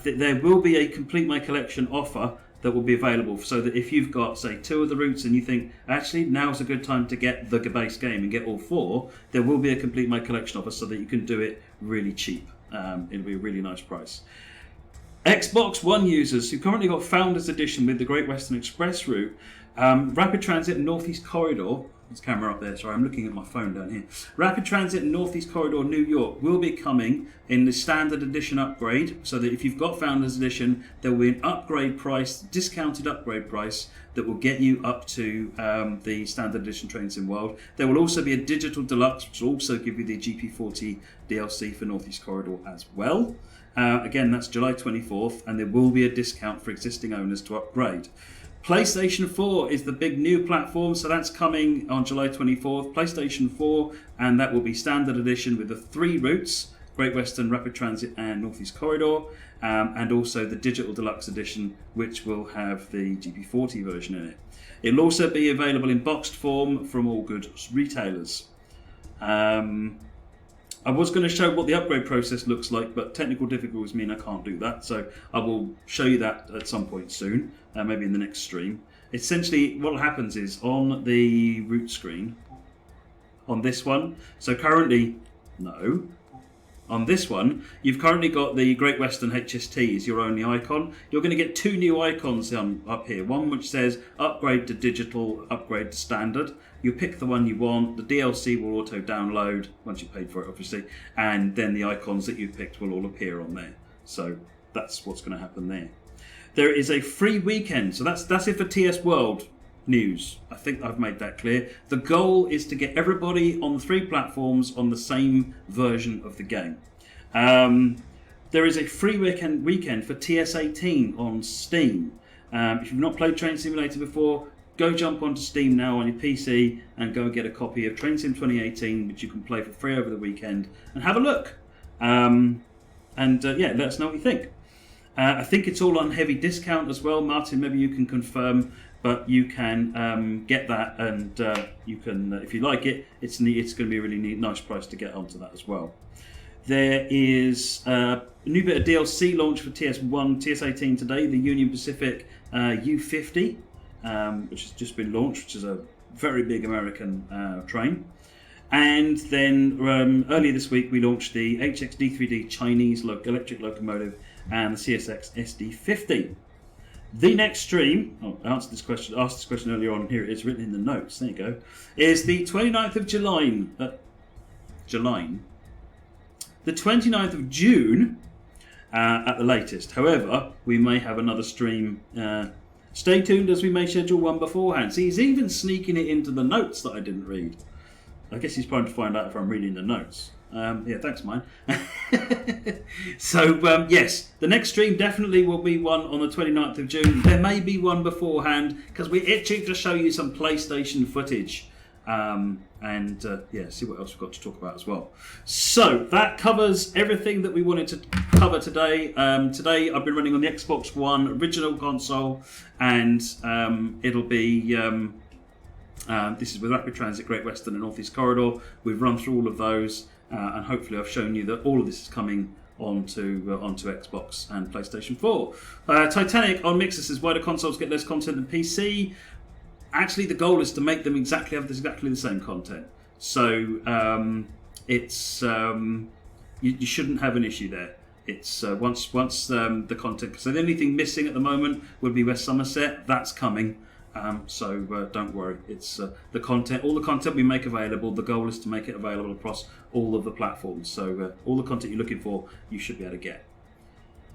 There will be a Complete My Collection offer that will be available, so that if you've got, say, 2 of the routes and you think, actually, now's a good time to get the base game and get all 4, there will be a Complete My Collection offer so that you can do it really cheap. It'll be a really nice price. Xbox One users who currently got Founders Edition with the Great Western Express route, Rapid Transit and Northeast Corridor, there's camera up there, sorry, I'm looking at my phone down here. Rapid Transit and Northeast Corridor New York will be coming in the Standard Edition upgrade, so that if you've got Founders Edition, there will be an upgrade price, discounted upgrade price, that will get you up to the Standard Edition Train Sim World. There will also be a Digital Deluxe, which will also give you the GP40 DLC for Northeast Corridor as well. Again, that's July 24th, and there will be a discount for existing owners to upgrade. PlayStation 4 is the big new platform, so that's coming on July 24th. PlayStation 4, and that will be Standard Edition with the 3 routes, Great Western, Rapid Transit, and Northeast Corridor, and also the Digital Deluxe Edition, which will have the GP40 version in it. It'll also be available in boxed form from all good retailers. I was going to show what the upgrade process looks like, but technical difficulties mean I can't do that, so I will show you that at some point soon, maybe in the next stream. Essentially, what happens is, on the route screen, on this one, so currently, no, on this one, you've currently got the Great Western HST as your only icon. You're going to get 2 new icons up here. One which says upgrade to digital, upgrade to standard. You pick the one you want. The DLC will auto download once you've paid for it, obviously, and then the icons that you've picked will all appear on there. So that's what's going to happen there. There is a free weekend, so that's it for TS World news. I think I've made that clear. The goal is to get everybody on the 3 platforms on the same version of the game. There is a free weekend for TS18 on Steam. If you've not played Train Simulator before, go jump onto Steam now on your PC and go and get a copy of Train Sim 2018, which you can play for free over the weekend, and have a look. Yeah, let us know what you think. I think it's all on heavy discount as well. Martin, maybe you can confirm, but you can get that, and you can, if you like it, it's neat. It's going to be a really neat, nice price to get onto that as well. There is a new bit of DLC launched for TS1, TS18 today, the Union Pacific U50, which has just been launched, which is a very big American train. And then earlier this week we launched the HX-D3D Chinese electric locomotive and the CSX SD50. The next stream, I asked this question earlier on, here it is written in the notes, there you go, is the 29th of July. The 29th of June at the latest. However, we may have another stream. Stay tuned, as we may schedule one beforehand. See, he's even sneaking it into the notes that I didn't read. I guess he's trying to find out if I'm reading the notes. Yeah, thanks, mine. So, yes, the next stream definitely will be one on the 29th of June. There may be one beforehand, because we're itching to show you some PlayStation footage. Yeah, see what else we've got to talk about as well. So that covers everything that we wanted to cover today. Today I've been running on the Xbox One original console, and it'll be this is with Rapid Transit, Great Western and North East Corridor. We've run through all of those, and hopefully I've shown you that all of this is coming onto Xbox and PlayStation 4. Titanic on Mixer says, why do consoles get less content than PC? Actually, the goal is to make them exactly the same content. So it's you shouldn't have an issue there. It's once the content. So the only thing missing at the moment would be West Somerset. That's coming. So don't worry. It's the content. All the content we make available. The goal is to make it available across all of the platforms. So all the content you're looking for, you should be able to get.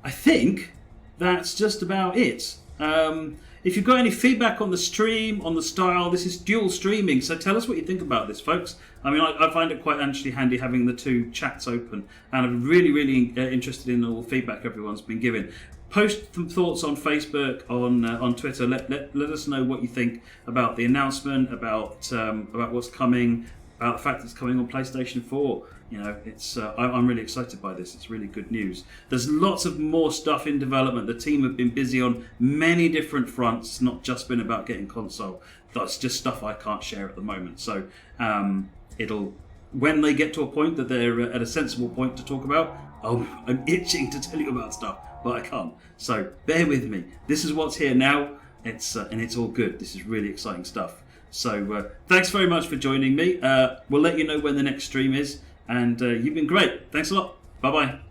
I think that's just about it. If you've got any feedback on the stream, on the style, this is dual streaming, so tell us what you think about this, folks. I mean, I find it quite actually handy having the two chats open, and I'm really interested in all the feedback everyone's been giving. Post some thoughts on Facebook, on Twitter. Let us know what you think about the announcement, about what's coming, about the fact that it's coming on PlayStation 4. You know, it's I'm really excited by this. It's really good news. There's lots of more stuff in development. The team have been busy on many different fronts. It's not just been about getting console. That's just stuff I can't share at the moment. So when they get to a point that they're at a sensible point to talk about, I'm itching to tell you about stuff, but I can't. So bear with me. This is what's here now. It's and it's all good. This is really exciting stuff. So thanks very much for joining me. We'll let you know when the next stream is. And you've been great. Thanks a lot. Bye-bye.